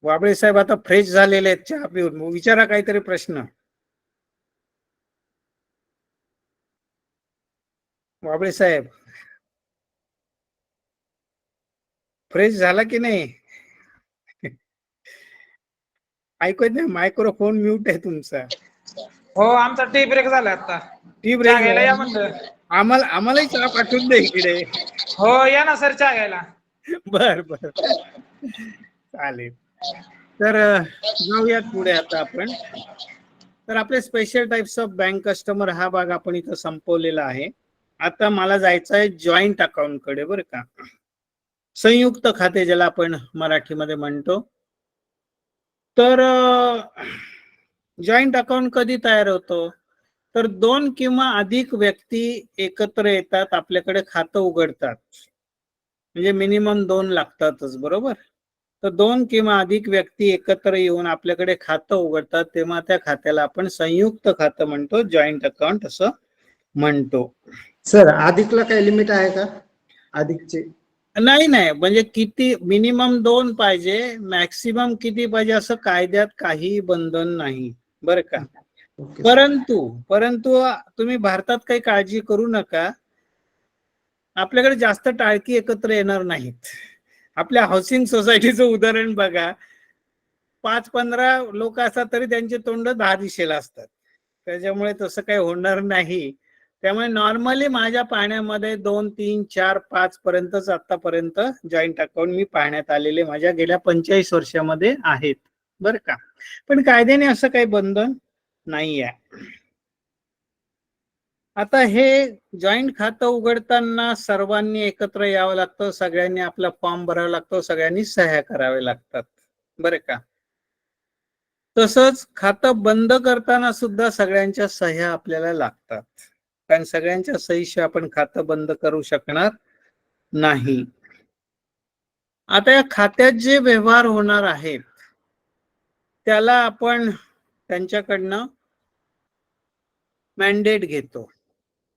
वाबळे साहेब आता फ्रेश झालेले आहेत चहा पिऊन, विचारा काहीतरी प्रश्न. वाबळे साहेब फ्रेश झाला की नाही? ऐकत नाही, मायक्रोफोन म्यूट आहे तुमचा. हो, आमचा टी ब्रेक झाला आता. टी चहा ब्रेक घ्यायला या म्हणलं. आम्हालाही चहा पाठवून दे इकडे. हो, या ना सर चहा घ्यायला. बर चालेल. तर जाऊयात पुढे आता आपण. तर आपले special types of bank customer हा भाग आपण इथं संपवलेला आहे. आता मला जायचं आहे जॉईंट अकाउंट कडे, बरं का. संयुक्त खाते ज्याला आपण मराठीमध्ये म्हणतो. तर जॉईंट अकाउंट कधी तयार होतो? तर 2 किंवा अधिक व्यक्ती एकत्र येतात, आपल्याकडे खातं उघडतात. म्हणजे मिनिमम 2 लागतातच, बरोबर. तर 2 किंवा अधिक व्यक्ती एकत्र येऊन आपल्याकडे खातं उघडतात, तेव्हा त्या खात्याला आपण संयुक्त खातं म्हणतो, जॉईंट अकाउंट असं म्हणतो. सर, अधिकला काही लिमिट आहे का? अधिकचे नाही, म्हणजे किती मिनिमम 2 पाहिजे, मॅक्सिमम किती पाहिजे असं कायद्यात काही बंधन नाही, बरं का. Okay sir. परंतु तुम्ही भारतात काही काळजी करू नका, आपल्याकडे जास्त टाळकी एकत्र येणार नाहीत. आपल्या हाऊसिंग सोसायटीचं उदाहरण बघा, 5-15 लोक असतात तरी त्यांचे तोंड 10 दिशेला असतात. त्याच्यामुळे तसं काही होणार नाही. त्यामुळे नॉर्मली माझ्या पाहण्यामध्ये 2, 3, 4, 5 पर्यंतच आतापर्यंत जॉईंट अकाउंट मी पाहण्यात आलेले माझ्या गेल्या 45 वर्षामध्ये आहेत, बरं का. पण कायद्याने असं काही बंधन नाही आहे. आता हे जॉईंट खातं उघडताना सर्वांनी एकत्र यावं लागतं, सगळ्यांनी आपला फॉर्म भरावा लागतो, सगळ्यांनी सह्या कराव्या लागतात, बरं का. तसंच खातं बंद करताना सुद्धा सगळ्यांच्या सह्या आपल्याला लागतात, कारण सगळ्यांच्या सहीशिवाय आपण खातं बंद करू शकणार नाही. आता या खात्यात जे व्यवहार होणार आहेत त्याला आपण त्यांच्याकडनं मॅन्डेट घेतो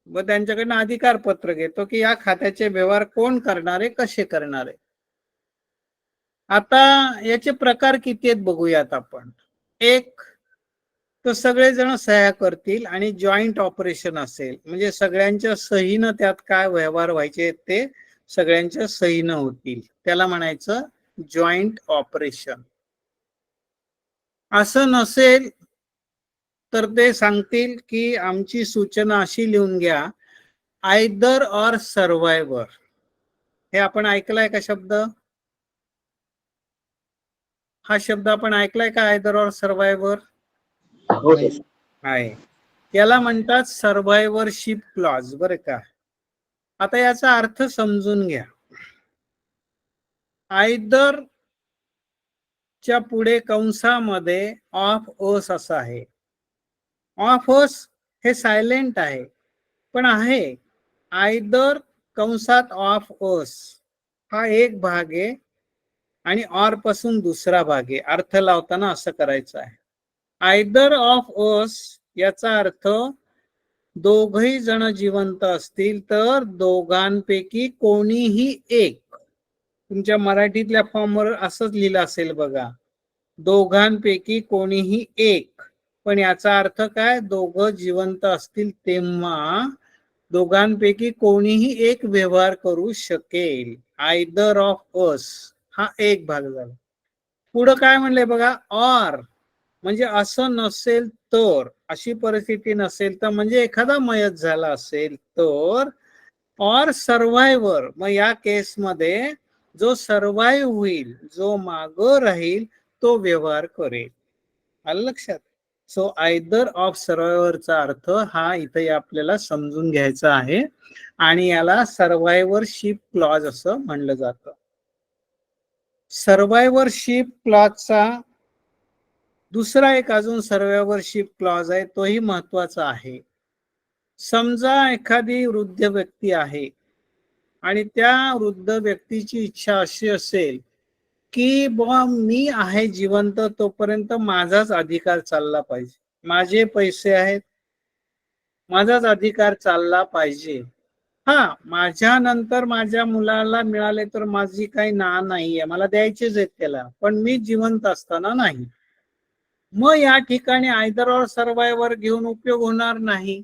व त्यांच्याकडनं अधिकार पत्र घेतो की या खात्याचे व्यवहार कोण करणारे, कसे करणारे. आता याचे प्रकार किती आहेत बघूयात आपण. एक तर सगळेजण सह्या करतील आणि जॉईंट ऑपरेशन असेल, म्हणजे सगळ्यांच्या सहीनं त्यात काय व्यवहार व्हायचे ते सगळ्यांच्या सहीनं होतील, त्याला म्हणायचं जॉईंट ऑपरेशन. असं नसेल तर ते सांगतील की आमची सूचना अशी लिहून घ्या, आयदर ऑर सर्व्हायव्हर. हे आपण ऐकलाय का शब्द? हा शब्द आपण ऐकलाय का, आयदर ऑर सर्व्हायव्हर? आहे. याला म्हणतात सर्व्हायव्हरशिप क्लॉज, बरं का. आता याचा अर्थ समजून घ्या. आयदर च्या पुढे कंसामध्ये ऑफ ओस असा आहे. ऑफ ओस हे सायलेंट आहे, पण आहे आयदर कंसात ऑफ ओस हा एक भाग आहे आणि ऑर पासून दुसरा भाग आहे. अर्थ लावताना असं करायचं आहे. आयदर ऑफ ओस याचा अर्थ दोघही जण जिवंत असतील तर दोघांपैकी कोणीही एक. तुमच्या मराठीतल्या फॉर्मवर असंच लिहिलं असेल बघा, दोघांपैकी कोणीही एक. पण याचा अर्थ काय, दोघं जिवंत असतील तेव्हा दोघांपैकी कोणीही एक व्यवहार करू शकेल. आयदर ऑफ अस हा एक भाग झाला. पुढं काय म्हणलंय बघा, ऑर म्हणजे असं नसेल तर, अशी परिस्थिती नसेल तर, म्हणजे एखादा मयत झाला असेल तर, ऑर सर्व्हायव्हर, मग या केसमध्ये जो सर्व्हाइव्ह होईल, जो माग राहील तो व्यवहार करेल. आलं लक्षात? सो आयदर ऑफ सर्व्हायव्हरचा अर्थ हा इथे आपल्याला समजून घ्यायचा आहे आणि याला सर्व्हायव्हरशिप क्लॉज असं म्हणलं जातं. सर्व्हायव्हरशिप क्लॉजचा दुसरा एक अजून सर्व्हायव्हरशिप क्लॉज आहे, तोही महत्वाचा आहे. समजा एखादी वृद्ध व्यक्ती आहे आणि त्या वृद्ध व्यक्तीची इच्छा अशी असेल की बुवा मी आहे जिवंत तोपर्यंत माझाच अधिकार चालला पाहिजे, माझे पैसे आहेत, माझाच अधिकार चालला पाहिजे. हा, माझ्या नंतर माझ्या मुलाला मिळाले तर माझी काही ना नाहीये, मला द्यायचेच आहेत त्याला, पण मी जिवंत असताना नाही. मग या ठिकाणी आयदर ऑर सर्व्हायव्हर घेऊन उपयोग होणार नाही,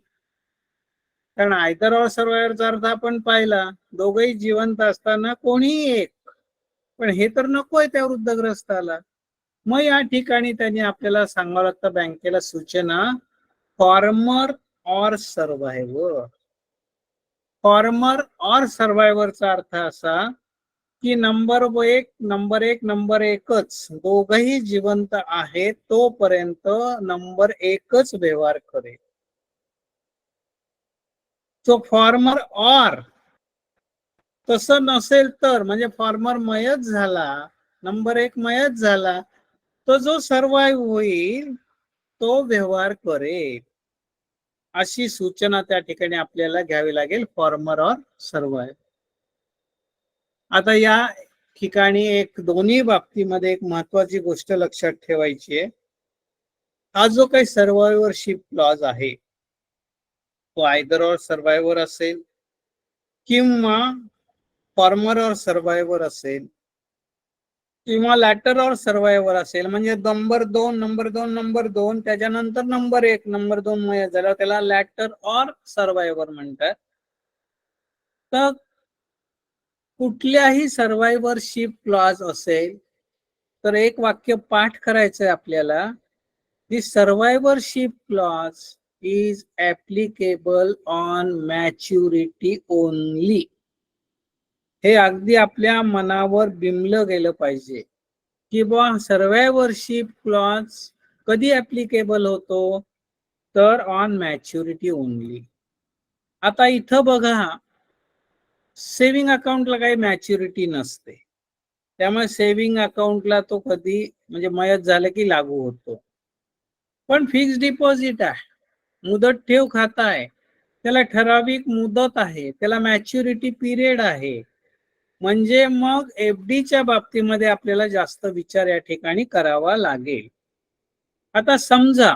कारण आयदर ऑर सर्व्हायव्हरचा अर्थ आपण पाहिला, दोघही जिवंत असताना कोणीही एक. पण हे तर नकोय त्या वृद्धग्रस्ताला. मग या ठिकाणी त्यांनी आपल्याला सांगावं लागतं बँकेला सूचना, फॉर्मर ऑर सर्व्हायव्हर. फॉर्मर ऑर सर्व्हायव्हरचा अर्थ असा की नंबर एकच, दोघही जिवंत आहेत तोपर्यंत नंबर एकच व्यवहार करेल. तो फॉर्मर ऑर तसं नसेल तर, म्हणजे फॉर्मर मयत झाला, नंबर एक मयत झाला, तो जो सर्व्हाइव्ह होईल तो व्यवहार करेल. अशी सूचना त्या ठिकाणी आपल्याला घ्यावी लागेल, फॉर्मर ऑर सर्व्हाइव्ह. आता या ठिकाणी एक दोन्ही बाबतीमध्ये एक महत्वाची गोष्ट लक्षात ठेवायची आहे. हा जो काही सर्व्हायव्हरशिप क्लॉज आहे तो आयदर ऑर सर्व्हायव्हर असेल किंवा फॉर्मर ऑर सर्व्हायव्हर असेल किंवा लॅटर ऑर सर्व्हायव्हर असेल, म्हणजे नंबर दोन त्याच्यानंतर नंबर दोन मयत झाला, त्याला लॅटर ऑर सर्व्हायव्हर म्हणतात. तर कुठल्याही सर्व्हायव्हरशिप क्लॉज असेल तर एक वाक्य पाठ करायचंय आपल्याला, the survivorship clause is applicable on maturity only. हे अगदी आपल्या मनावर बिंबलं गेलं पाहिजे की बा सर्व्हायव्हरशिप क्लॉज कधी ऍप्लिकेबल होतो, तर ऑन मॅच्युरिटी ओनली. आता इथं बघा, सेव्हिंग अकाउंटला काही मॅच्युरिटी नसते, त्यामुळे सेव्हिंग अकाउंटला तो कधी म्हणजे मयत झालं की लागू होतो. पण फिक्स डिपॉझिट आहे, मुदत ठेव खाता आहे, त्याला ठराविक मुदत आहे, त्याला मॅच्युरिटी पिरियड आहे, म्हणजे मग एफडीच्या बाबतीमध्ये आपल्याला जास्त विचार या ठिकाणी करावा लागेल. आता समजा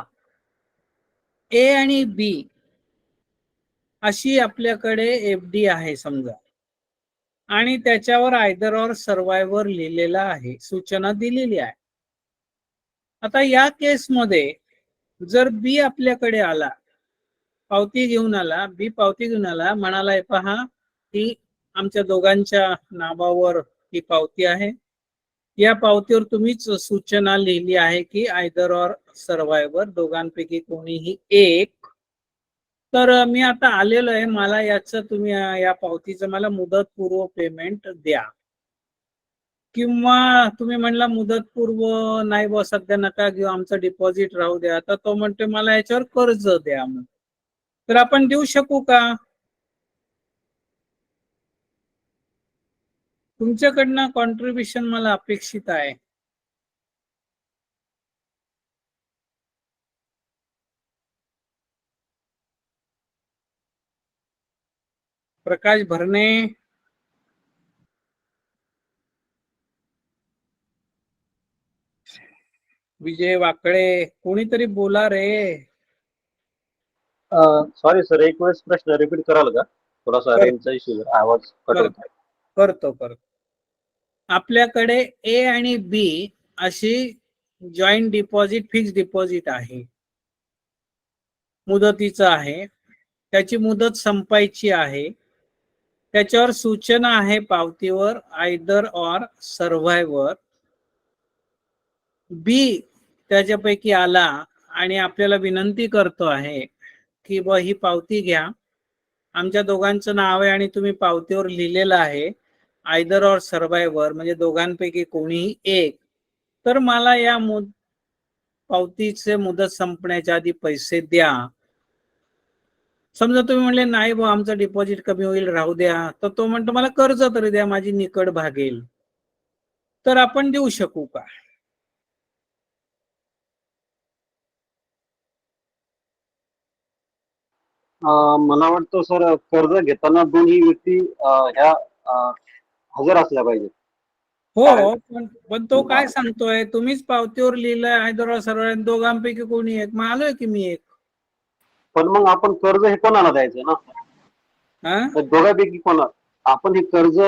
ए आणि बी अशी आपल्याकडे एफडी आहे समजा, आणि त्याच्यावर आयदर ऑर सर्वायवर लिहिलेला आहे, सूचना दिलेली आहे. आता या केसमध्ये जर बी आपल्याकडे आला, पावती घेऊन आला, बी पावती घेऊन आला, म्हणाला पहा ही आमच्या दोघांच्या नावावर ही पावती आहे, या पावतीवर तुम्हीच सूचना लिहिली आहे की आयदर ऑर सर्वायवर, दोघांपैकी कोणीही एक. तर मी आता आलेलो आहे, मला याचं तुम्ही या पावतीचं मला मुदतपूर्व पेमेंट द्या. किंवा तुम्ही म्हणला मुदतपूर्व नाही बा सध्या नका घेऊ, आमचं डिपॉझिट राहू द्या, तर तो म्हणतो मला याच्यावर कर्ज द्या. मग तर आपण देऊ शकू का? तुमच्याकडनं कॉन्ट्रीब्युशन मला अपेक्षित आहे. प्रकाश भरणे, विजय वाकळे, कोणीतरी बोला रे. सॉरी सर, एक वेळेस प्रश्न रिपीट कराल का? थोडासा रेंजचा इश्यू, आवाज कट होत आहे. करतो. आपल्याकडे ए आणि बी अशी जॉईंट डिपॉझिट, फिक्स डिपॉझिट आहे, मुदतीचं आहे, त्याची मुदत संपायची आहे, त्याच्यावर सूचना आहे पावतीवर आयदर ऑर सर्व्हायवर. बी त्याच्यापैकी आला आणि आपल्याला विनंती करतो आहे की बा ही पावती घ्या, आमच्या दोघांचं नाव आहे आणि तुम्ही पावतीवर लिहिलेलं आहे आयदर ऑर सर्व्हायवर, म्हणजे दोघांपैकी कोणीही एक. तर मला या पावतीचे मुदत संपण्याच्या आधी पैसे द्या. समजा तुम्ही म्हणले नाही बा आमचं डिपॉझिट कमी होईल, राहू द्या, तर तो म्हणतो मला कर्ज तरी द्या, माझी निकड भागेल. तर आपण देऊ शकू का? मला वाटतं सर, कर्ज घेताना दोन्ही व्यक्ती ह्या हजर असल्या पाहिजेत. हो, पण तो काय सांगतोय, तुम्हीच पावतीवर लिहिलंय आयदर सर्व, दोघांपैकी कोणी एक. मग आलोय की मी एक. पण मग आपण कर्ज हे कोणाला द्यायचं ना? हा, दोघांपैकी कोणा आपण हे कर्ज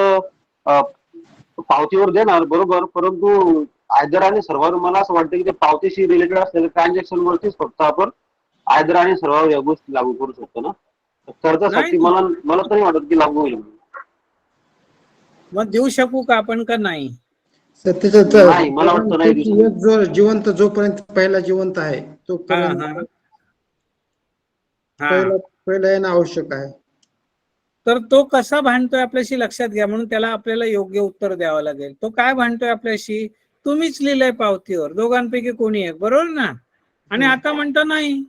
पावतीवर देणार बरोबर, परंतु आयदर आणि सर्वांवर मला असं वाटतं की ते पावतीशी रिलेटेड असलेल्या ट्रान्झॅक्शन वरतीच फक्त आपण आयदर आणि सर्वांवर या गोष्टी लागू करू शकतो ना. कर्जासाठी मला तरी वाटत की लागू होईल. मग देऊ शकू का आपण का नाही? नाही, मला वाटतं नाही देऊ शकत. जो जिवंत, जोपर्यंत पहिला जिवंत आहे हा तोपर्यंत हा हा. पहिला येणं आवश्यक आहे. तर तो कसा भांडतोय आपल्याशी लक्षात घ्या, म्हणून त्याला आपल्याला योग्य उत्तर द्यावं लागेल. तो काय भांडतोय आपल्याशी, तुम्हीच लिहिलंय पावतीवर दोघांपैकी कोणी एक, बरोबर ना? आणि आता म्हणतो नाही.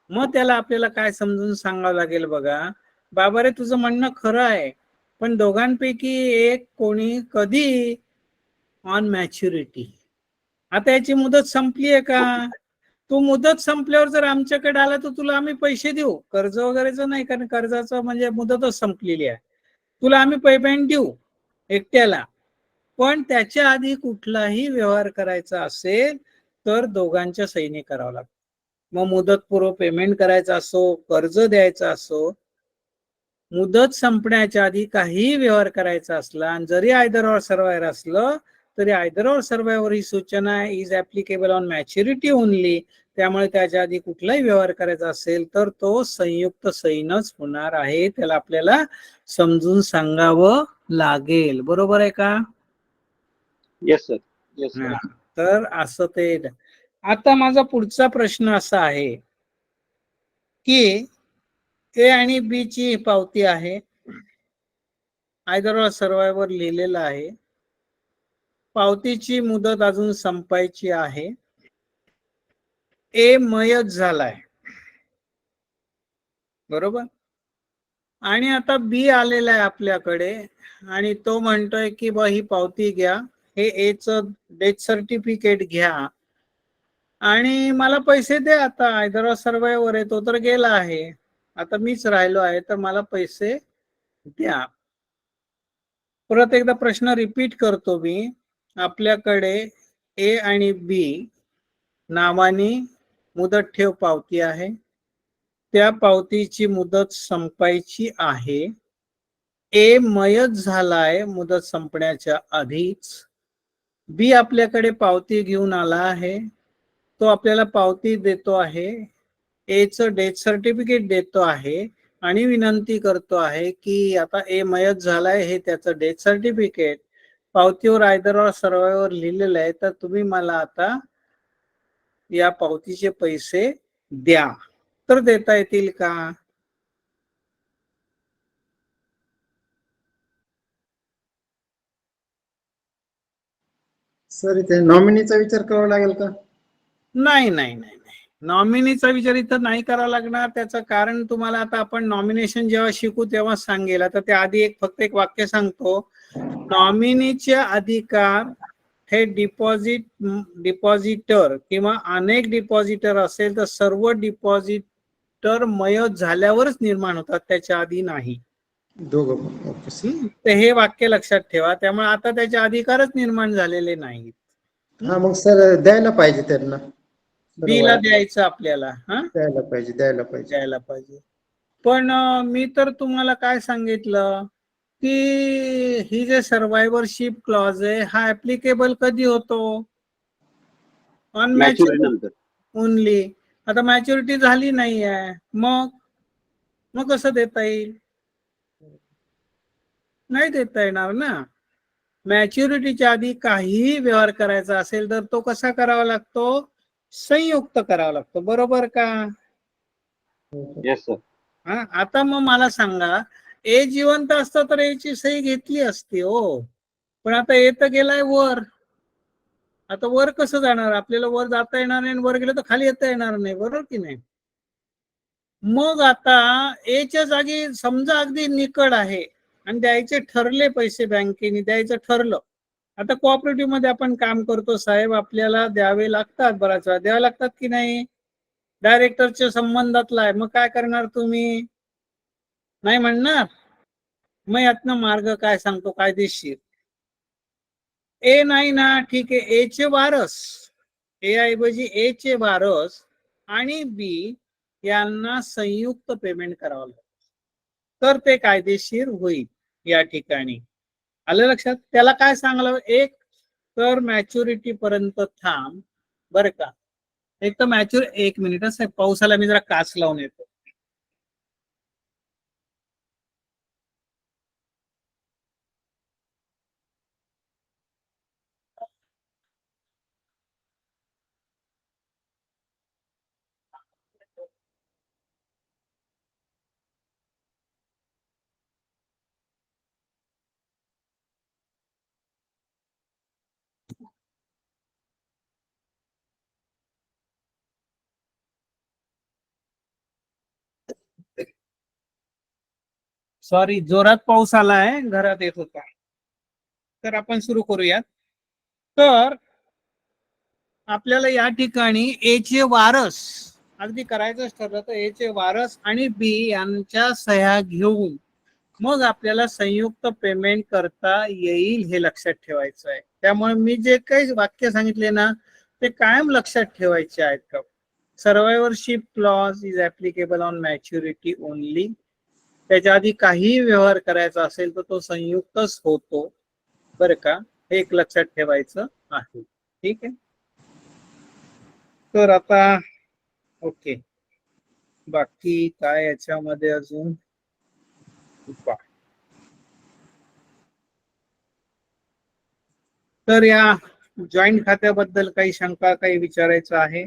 मग त्याला आपल्याला काय समजून सांगावं लागेल, बघा बाबा रे तुझं म्हणणं खरं आहे, पण दोघांपैकी एक कोणी कधी ऑन मॅच्युरिटी. आता याची मुदत संपली आहे का? तू मुदत संपल्यावर जर आमच्याकडे आला तर तुला आम्ही पैसे देऊ, कर्ज वगैरेचं नाही, कारण कर्जाचं म्हणजे मुदतच संपलेली आहे. तुला आम्ही पेमेंट देऊ एकट्याला, पण त्याच्या आधी कुठलाही व्यवहार करायचा असेल तर दोघांच्या सहीने करावं लागतं. मग मुदतपूर्व पेमेंट करायचा असो, कर्ज द्यायचा असो, मुदत संपण्याच्या आधी काही व्यवहार करायचा असला, आणि जरी आयदर ऑर सर्वायर असलं तरी आयदर ऑर सर्वायवर ही सूचना is applicable on maturity only. त्यामुळे त्याच्या आधी कुठलाही व्यवहार करायचा असेल तर तो संयुक्त सहीनच होणार आहे. त्याला आपल्याला समजून सांगावं लागेल, बरोबर आहे का? Yes sir, yes sir. तर असं ते. आता माझा पुढचा प्रश्न असा आहे की ए आणि बी ची पावती आहे, आयदर ऑर सर्वायवर लिहिलेलं आहे, पावतीची मुदत अजून संपायची आहे, ए मयत झालाय, बरोबर? आणि आता बी आलेला आहे आपल्याकडे आणि तो म्हणतोय की बा ही पावती घ्या, हे एच डेथ सर्टिफिकेट घ्या आणि मला पैसे द्या. आता आयदर ऑर सर्वायवर आहे, तो तर गेला आहे, आता मीच राहिलो आहे, तर मला पैसे द्या. परत एकदा प्रश्न रिपीट करतो मी. आपल्याकडे ए आणि बी नावानी मुदत ठेव पावती आहे, त्या पावतीची मुदत संपायची आहे. ए मयत झालाय मुदत संपण्याच्या आधीच, बी आपल्याकडे पावती घेऊन आला आहे, तो आपल्याला पावती देतो आहे, ए चं डेथ सर्टिफिकेट देतो आहे आणि विनंती करतो आहे की आता ए मयत झालाय, हे त्याचं डेथ सर्टिफिकेट पावतीवर आयदर सर्वांवर लिहिलेलं आहे, तर तुम्ही मला आता या पावतीचे पैसे द्या. तर देता येतील का? सर इथे नॉमिनीचा विचार करावा लागेल का? नाही नाही नाही नाही, नॉमिनीचा विचार इथं नाही करावा लागणार. त्याचं कारण तुम्हाला आता आपण नॉमिनेशन जेव्हा शिकू तेव्हा सांगेल. आता त्या आधी फक्त एक वाक्य सांगतो. नॉमिनीचे अधिकार हे डिपॉझिटर किंवा अनेक डिपॉझिटर असेल तर सर्व डिपॉझिटर मयत झाल्यावरच निर्माण होतात, त्याच्या आधी नाही. दोघं पण. Okay sir. तर हे वाक्य लक्षात ठेवा. त्यामुळे आता त्याचे अधिकारच निर्माण झालेले नाहीत. हा मग सर द्यायला पाहिजे त्यांना. बी ला द्यायचं आपल्याला. हा, द्यायला पाहिजे, द्यायला पाहिजे. द्यायला पाहिजे. पण मी तर तुम्हाला काय सांगितलं की ही जे सर्व्हायव्हरशिप क्लॉज आहे हा ऍप्लिकेबल कधी होतो? ऑन मॅच्युरिटी मॅच्युरिटी नंतर. ओनली. आता मॅच्युरिटी झाली नाही आहे, मग कसं देता येईल? नाही देता येणार ना. मॅच्युरिटीच्या आधी काहीही व्यवहार करायचा असेल तर तो कसा करावा लागतो? संयुक्त करावा लागतो, बरोबर का? Yes sir. हा, आता मग मला सांगा, ए जिवंत असता तर एची सही घेतली असती हो, पण आता ए तर गेलाय वर. आता वर कसं जाणार? आपल्याला वर जाता येणार नाही, वर गेलं तर खाली येता येणार नाही, बरोबर की नाही? मग आता एच्या जागी समजा अगदी निकड आहे आणि द्यायचे ठरले पैसे, बँकेने द्यायचं ठरलं. आता कोऑपरेटिव्ह मध्ये आपण काम करतो साहेब, आपल्याला द्यावे लागतात, बराच वेळा द्यावे लागतात की नाही? डायरेक्टरच्या संबंधातला आहे, मग काय करणार तुम्ही? नाही म्हणणार? मग यातनं मार्ग काय सांगतो कायदेशीर? ए नाही ना, ठीक आहे, ए चे वारस, ए ऐवजी ए चे वारस आणि बी यांना संयुक्त पेमेंट करावं लागतं, तर ते कायदेशीर होईल. या ठिकाणी आलं लक्षात? त्याला काय सांगलं? एक तर मॅच्युरिटी पर्यंत थांब, बरं का? एक तर एक मिनिट साहेब, पावसाला मी जरा काच लावून येतो. सॉरी, जोरात पाऊस आलाय, घरात येत होता. तर आपण सुरू करूयात. तर आपल्याला या ठिकाणी ए चे वारस अगदी करायचंच ठरलं तर ए चे वारस आणि बी यांच्या सह्या घेऊन मग आपल्याला संयुक्त पेमेंट करता येईल, हे लक्षात ठेवायचं आहे. त्यामुळे मी जे काही वाक्य सांगितले ना ते कायम लक्षात ठेवायचे आहेत. का survivorship clause is applicable on maturity only. त्याच्या आधी काही व्यवहार करायचा असेल तर तो संयुक्तच होतो, बरं का? हे एक लक्षात ठेवायचं आहे. ठीक आहे. तर आता ओके, बाकी काय याच्यामध्ये अजून? तर या जॉईंट खात्याबद्दल काही शंका, काही विचारायचं आहे?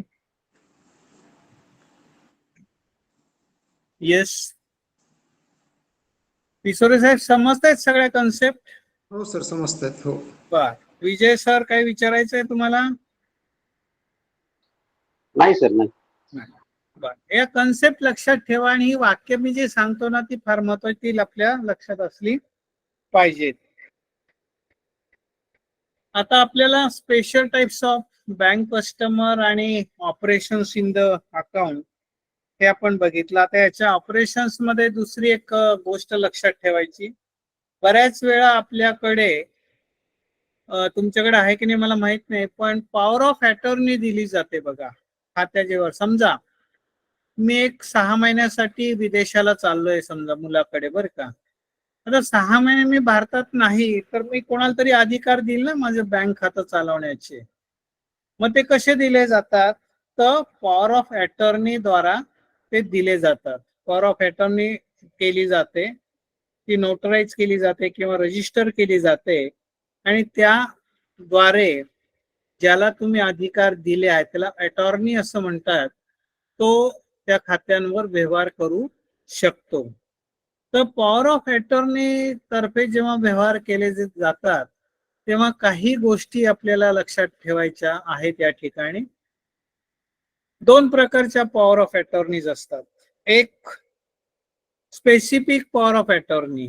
येस, पिसोरे साहेब समजतायत सगळ्या कन्सेप्ट? हो सर, समजतात. हो. बर, विजय सर काही विचारायचं आहे तुम्हाला? नाही सर, नाही. बर, या कन्सेप्ट लक्षात ठेवा आणि ही वाक्य मी जे सांगतो ना ती फार महत्वाची, ती आपल्या लक्षात असली पाहिजेत. आता आपल्याला special types of bank customer आणि ऑपरेशन्स इन द अकाउंट हे आपण बघितलं. आता याच्या ऑपरेशन्स मध्ये दुसरी एक गोष्ट लक्षात ठेवायची. बऱ्याच वेळा आपल्याकडे तुमच्याकडे आहे की नाही मला माहित नाही, पण पॉवर ऑफ अटॉर्नी दिली जाते बघा खात्याच्यावर. समजा मी एक 6 महिन्यासाठी विदेशाला चाललोय समजा मुलाकडे, बरं का? आता 6 महिने मी भारतात नाही तर मी कोणाला तरी अधिकार देईल ना माझं बँक खातं चालवण्याचे. मग ते कसे दिले जातात? तर पॉवर ऑफ अटॉर्नी द्वारा ते दिले जातात. पॉवर ऑफ अटॉर्नी केली जाते, ती नोटराईज केली जाते किंवा रजिस्टर केली जाते आणि त्याद्वारे ज्याला तुम्ही अधिकार दिले आहेत त्याला अटॉर्नी असं म्हणतात, तो त्या खात्यांवर व्यवहार करू शकतो. तर पॉवर ऑफ अटॉर्नी तर्फे जेव्हा व्यवहार केले जातात तेव्हा काही गोष्टी आपल्याला लक्षात ठेवायच्या आहेत. या ठिकाणी 2 प्रकारच्या पॉवर ऑफ अटॉर्नीज असतात. एक स्पेसिफिक पॉवर ऑफ अटॉर्नी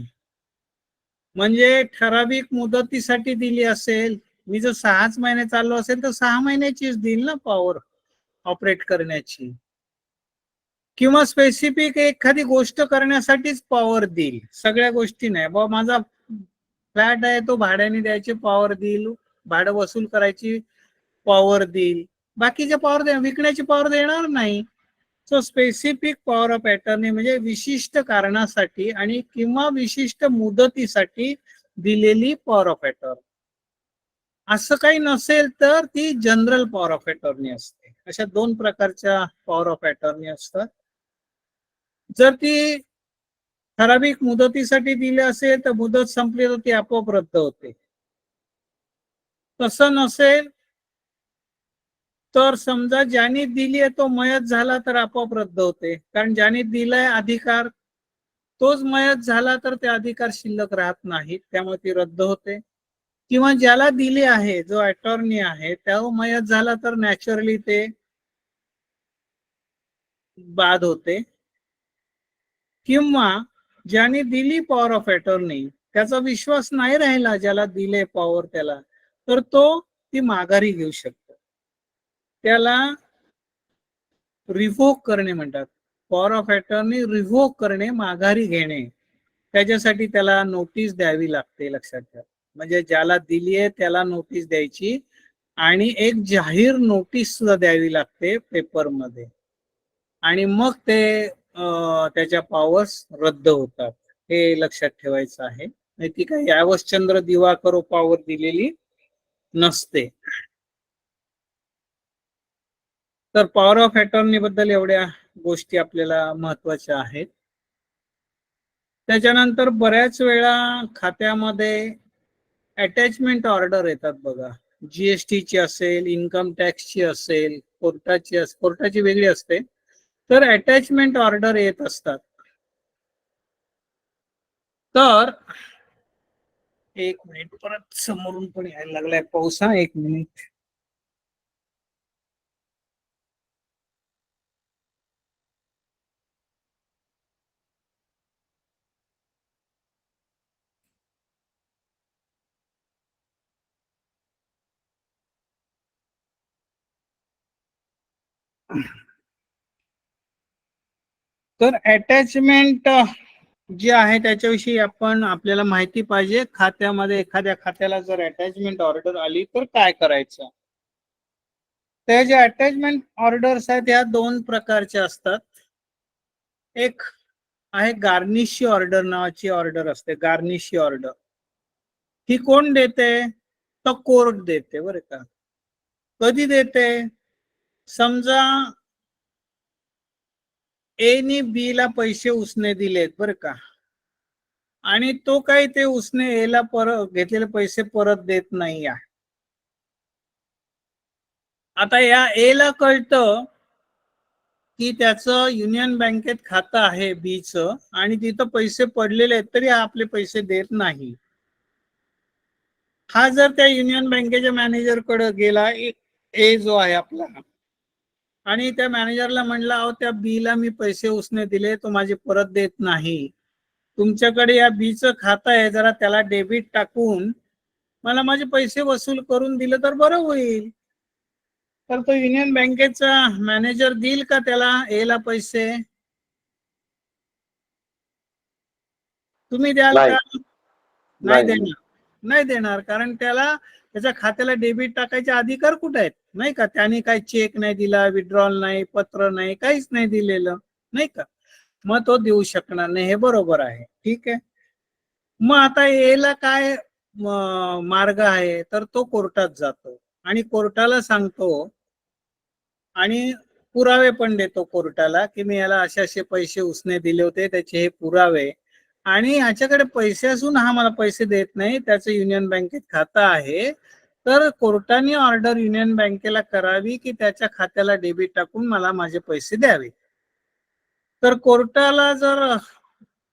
म्हणजे ठराविक मुदतीसाठी दिली असेल. मी जर 6च महिने चाललो असेल तर 6 महिन्याचीच देईल ना पॉवर ऑपरेट करण्याची, किंवा स्पेसिफिक एखादी गोष्ट करण्यासाठीच पॉवर देईल, सगळ्या गोष्टी नाही. बाबा माझा फ्लॅट आहे तो भाड्याने द्यायची पॉवर देईल, भाडं वसूल करायची पॉवर देईल, बाकीच्या पॉवर विकण्याची पॉवर देणार नाही. So specific power of attorney म्हणजे विशिष्ट कारणासाठी आणि किंवा विशिष्ट मुदतीसाठी दिलेली पॉवर ऑफ अटॉर्नी. असं काही नसेल तर ती जनरल पॉवर ऑफ अटॉर्नी असते. अशा 2 प्रकारच्या पॉवर ऑफ अटॉर्नी असतात. जर ती ठराविक मुदतीसाठी दिली असेल तर मुदत संपली तर ती आपोआप रद्द होते. तसं नसेल तर समजा ज्याने दिली आहे तो मयत झाला तर आपोआप रद्द होते, कारण ज्याने दिलाय अधिकार तोच मयत झाला तर ते अधिकार शिल्लक राहत नाहीत, त्यामुळे ती रद्द होते. किंवा ज्याला दिली आहे जो अटॉर्नी आहे त्या मयत झाला तर नॅचरली ते बाद होते. किंवा ज्याने दिली पॉवर ऑफ अटॉर्नी त्याचा विश्वास नाही राहिला ज्याला दिले पॉवर त्याला, तर तो ती माघारी घेऊ शकतो. त्याला रिव्होक करणे म्हणतात. पॉवर ऑफ अटॉर्नी रिव्होक करणे, माघारी घेणे, त्याच्यासाठी त्याला नोटीस द्यावी लागते. लक्षात ठेवा, म्हणजे ज्याला दिली आहे त्याला नोटीस द्यायची आणि एक जाहीर नोटीस सुद्धा द्यावी लागते पेपरमध्ये, आणि मग ते त्याच्या पॉवर्स रद्द होतात. हे लक्षात ठेवायचं आहे. नाही ती काही यावश्चंद्र दिवाकरो पॉवर दिलेली नसते. तर पॉवर ऑफ अटॉर्नी बद्दल एवढ्या गोष्टी आपल्याला महत्वाच्या आहेत. त्याच्यानंतर बऱ्याच वेळा खात्यामध्ये अटॅचमेंट ऑर्डर येतात बघा. जीएसटीची असेल, इन्कम टॅक्सची असेल, कोर्टाची वेगळी असते. तर अटॅचमेंट ऑर्डर येत असतात. तर एक मिनिट, परत समोरून पण यायला लागलाय पाऊस. हा, एक मिनिट. तर अटॅचमेंट जे आहे त्याच्याविषयी आपल्याला माहिती पाहिजे. खात्यामध्ये एखाद्या खात्याला जर अटॅचमेंट ऑर्डर आली तर काय करायचं. त्या ज्या अटॅचमेंट ऑर्डर्स आहेत ह्या 2 प्रकारच्या असतात. एक आहे गार्निशी ऑर्डर नावाची ऑर्डर असते. गार्निशी ऑर्डर ही कोण देते? तर कोर्ट देते बरं का. कधी देते? समजा ए नी बी ला पैसे उसने दिलेत बरं का, आणि तो काही ते उसने ए ला घेतलेले पैसे परत देत नाही आहे. आता या ए ला कळतं की त्याचं युनियन बँकेत खातं आहे बीचं आणि तिथं पैसे पडलेले आहेत तरी आपले पैसे देत नाही. हा जर त्या युनियन बँकेच्या मॅनेजरकडे गेला, ए जो आहे आपला, आणि त्या मॅनेजरला म्हणला अहो त्या बी ला मी पैसे उसने दिले तो माझे परत देत नाही, तुमच्याकडे या बीचं खातं आहे जरा त्याला डेबिट टाकून मला माझे पैसे वसूल करून दिले तर बरं होईल. तर तो युनियन बँकेचा मॅनेजर देईल का त्याला ए ला पैसे? तुम्ही द्याल का? नाही देणार. नाही देणार, कारण त्याला त्याच्या खात्याला डेबिट टाकायचे अधिकार कुठे आहेत, नाही का. त्याने काही चेक नाही दिला, विड्रॉल नाही, पत्र नाही, काहीच नाही दिलेलं, नाही का. मग तो देऊ शकणार नाही. हे बरोबर आहे, ठीक आहे. मग आता याला काय मार्ग आहे, तर तो कोर्टात जातो आणि कोर्टाला सांगतो आणि पुरावे पण देतो कोर्टाला की मी याला असे असे पैसे उसने दिले होते, त्याचे हे पुरावे, आणि ह्याच्याकडे पैसे असून हा मला पैसे देत नाही, त्याचं युनियन बँकेत खातं आहे, तर कोर्टाने ऑर्डर युनियन बँकेला करावी की त्याच्या खात्याला डेबिट टाकून मला माझे पैसे द्यावे. तर कोर्टाला जर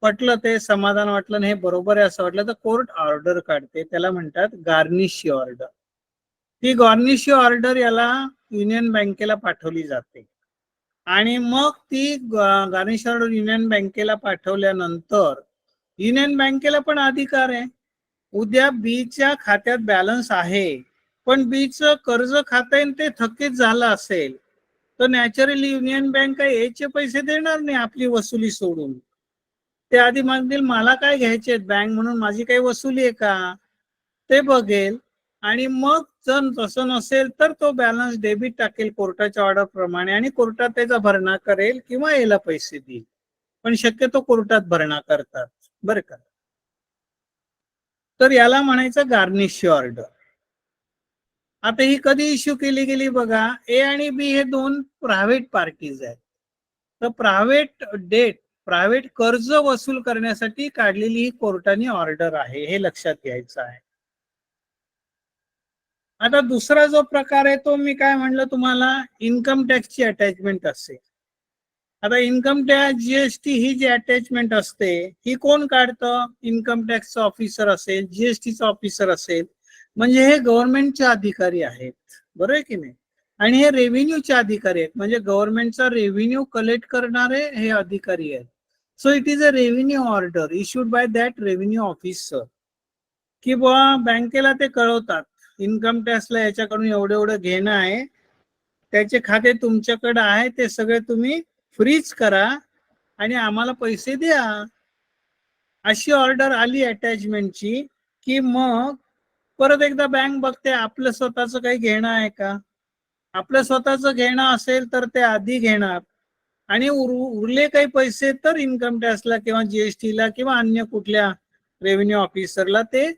पटलं, ते समाधान वाटलं आणि हे बरोबर आहे असं वाटलं, तर कोर्ट ऑर्डर काढते, त्याला म्हणतात गार्निशी ऑर्डर. ती गार्निशी ऑर्डर याला युनियन बँकेला पाठवली जाते आणि मग ती गार्निश ऑर्डर युनियन बँकेला पाठवल्यानंतर युनियन बँकेला पण अधिकार आहे, उद्या बीच्या खात्यात बॅलन्स आहे पण बीचं कर्ज खातं आहे ते थकीत झालं असेल, तर नॅचरली युनियन बँक याचे पैसे देणार नाही आपली वसुली सोडून. ते आधी मागतील मला काय घ्यायचे, बँक म्हणून माझी काही वसुली आहे का ते बघेल, आणि मग जर तसं नसेल तर तो बॅलन्स डेबिट टाकेल कोर्टाच्या ऑर्डर प्रमाणे आणि कोर्टात त्याचा भरणा करेल किंवा याला पैसे देईल, पण शक्यतो कोर्टात भरणा करतात बरं का. तर याला म्हणायचं गार्निश ऑर्डर. आता ही कधी इश्यू केली गेली बघा, ए आणि बी हे दोन प्रायव्हेट पार्टीज आहेत, तर प्रायव्हेट कर्ज वसूल करण्यासाठी काढलेली ही कोर्टाने ऑर्डर आहे, हे लक्षात घ्यायचं आहे. आता दुसरा जो प्रकार आहे तो मी काय म्हणलं तुम्हाला, इन्कम टॅक्सची अटॅचमेंट असते. आता इन्कम टॅक्स जीएसटी ही जी अटॅचमेंट असते ही कोण काढतं, इन्कम टॅक्सचा ऑफिसर असेल, जीएसटीचा ऑफिसर असेल, म्हणजे हे गव्हर्नमेंटचे अधिकारी आहेत, बरोबर आहे की नाही, आणि हे रेव्हेन्यूचे अधिकारी आहेत, म्हणजे गव्हर्नमेंटचा रेव्हेन्यू कलेक्ट करणारे हे अधिकारी आहेत. So it is a revenue order issued by that revenue officer, की बुवा बँकेला ते कळवतात इन्कम टॅक्सला याच्याकडून एवढं एवढं घेणं आहे, त्याचे खाते तुमच्याकडे आहे, ते सगळे तुम्ही फ्रीज करा आणि आम्हाला पैसे द्या. अशी ऑर्डर आली अटॅचमेंटची की मग परत एकदा बँक बघते आपलं स्वतःच काही घेणं आहे का, आपलं स्वतःच घेणं असेल तर ते आधी घेणार आणि उरले काही पैसे तर इन्कम टॅक्सला किंवा जीएसटीला किंवा अन्य कुठल्या रेव्हेन्यू ऑफिसरला ते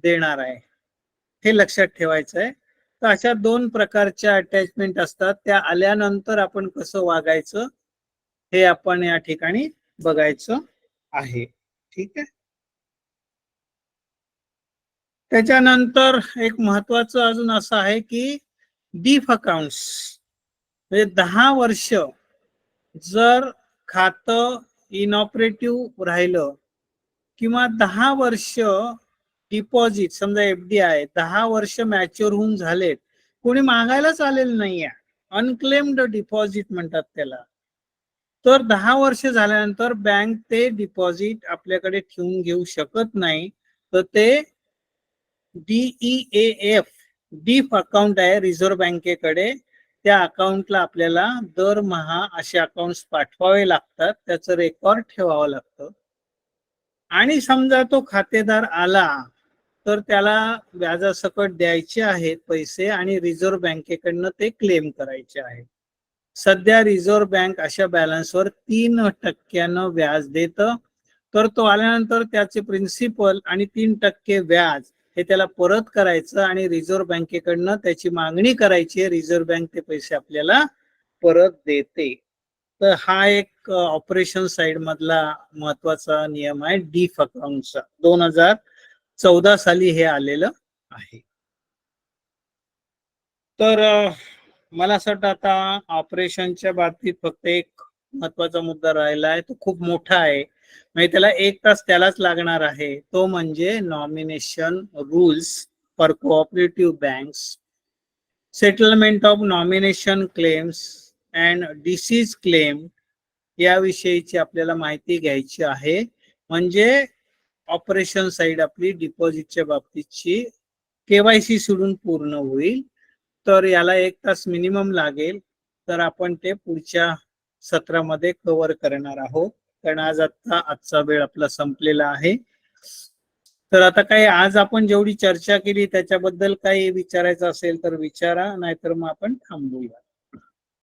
देणार आहे, हे लक्षात ठेवायचं आहे. तर अशा दोन प्रकारच्या अटॅचमेंट असतात, त्या आल्यानंतर आपण कसं वागायचं हे आपण या ठिकाणी बघायचं आहे. ठीक आहे. त्याच्यानंतर एक महत्वाचं अजून असं आहे की डीफ अकाउंट्स, म्हणजे 10 वर्ष जर खातं इनऑपरेटिव्ह राहिलं किंवा 10 वर्ष डिपॉझिट, समजा एफडी आहे, 10 वर्ष मॅच्युअर होऊन झालेत, कोणी मागायलाच आलेलं नाहीये, अनक्लेम्ड डिपॉझिट म्हणतात त्याला, तर 10 वर्ष झाल्यानंतर बँक ते डिपॉझिट आपल्याकडे ठेवून घेऊ शकत नाही, तर ते DEAF डीफ अकाउंट आहे रिझर्व्ह बँकेकडे, त्या अकाउंटला आपल्याला दरमहा असे अकाउंट्स पाठवावे लागतात, त्याचं रेकॉर्ड ठेवावं लागतं, आणि समजा तो खातेदार आला तर त्याला व्याजासकट द्यायचे आहेत पैसे आणि रिझर्व्ह बँकेकडनं ते क्लेम करायचे आहे. सध्या रिझर्व्ह बँक अशा बॅलन्सवर 3% व्याज देतं, तर तो आल्यानंतर त्याचे प्रिन्सिपल आणि 3% व्याज हे त्याला परत करायचं आणि रिझर्व्ह बँकेकडनं त्याची मागणी करायची, रिझर्व्ह बँक ते पैसे आपल्याला परत देते. तर हा एक ऑपरेशन साइड मधला महत्वाचा नियम आहे डीफ अकाउंटचा, 2014 साली हे आलेलं आहे. तर मला असं वाटतं आता ऑपरेशनच्या बाबतीत फक्त एक महत्वाचा मुद्दा राहिला आहे, तो खूप मोठा आहे, म्हणजे त्याला 1 तास त्यालाच लागणार आहे, तो म्हणजे nomination rules for cooperative banks, settlement of nomination claims and disease claim, याविषयीची आपल्याला माहिती घ्यायची आहे. म्हणजे ऑपरेशन साइड आपली डिपॉझिटच्या बाबतीतची केवायसी सोडून पूर्ण होईल. तर याला 1 तास मिनिमम लागेल, तर आपण ते पुढच्या सत्रामध्ये कव्हर करणार आहोत, कारण आजचा वेळ आपला संपलेला आहे. तर आता काही आज आपण जेवढी चर्चा केली त्याच्याबद्दल काही विचारायचं असेल तर विचारा, नाहीतर मग आपण थांबूया.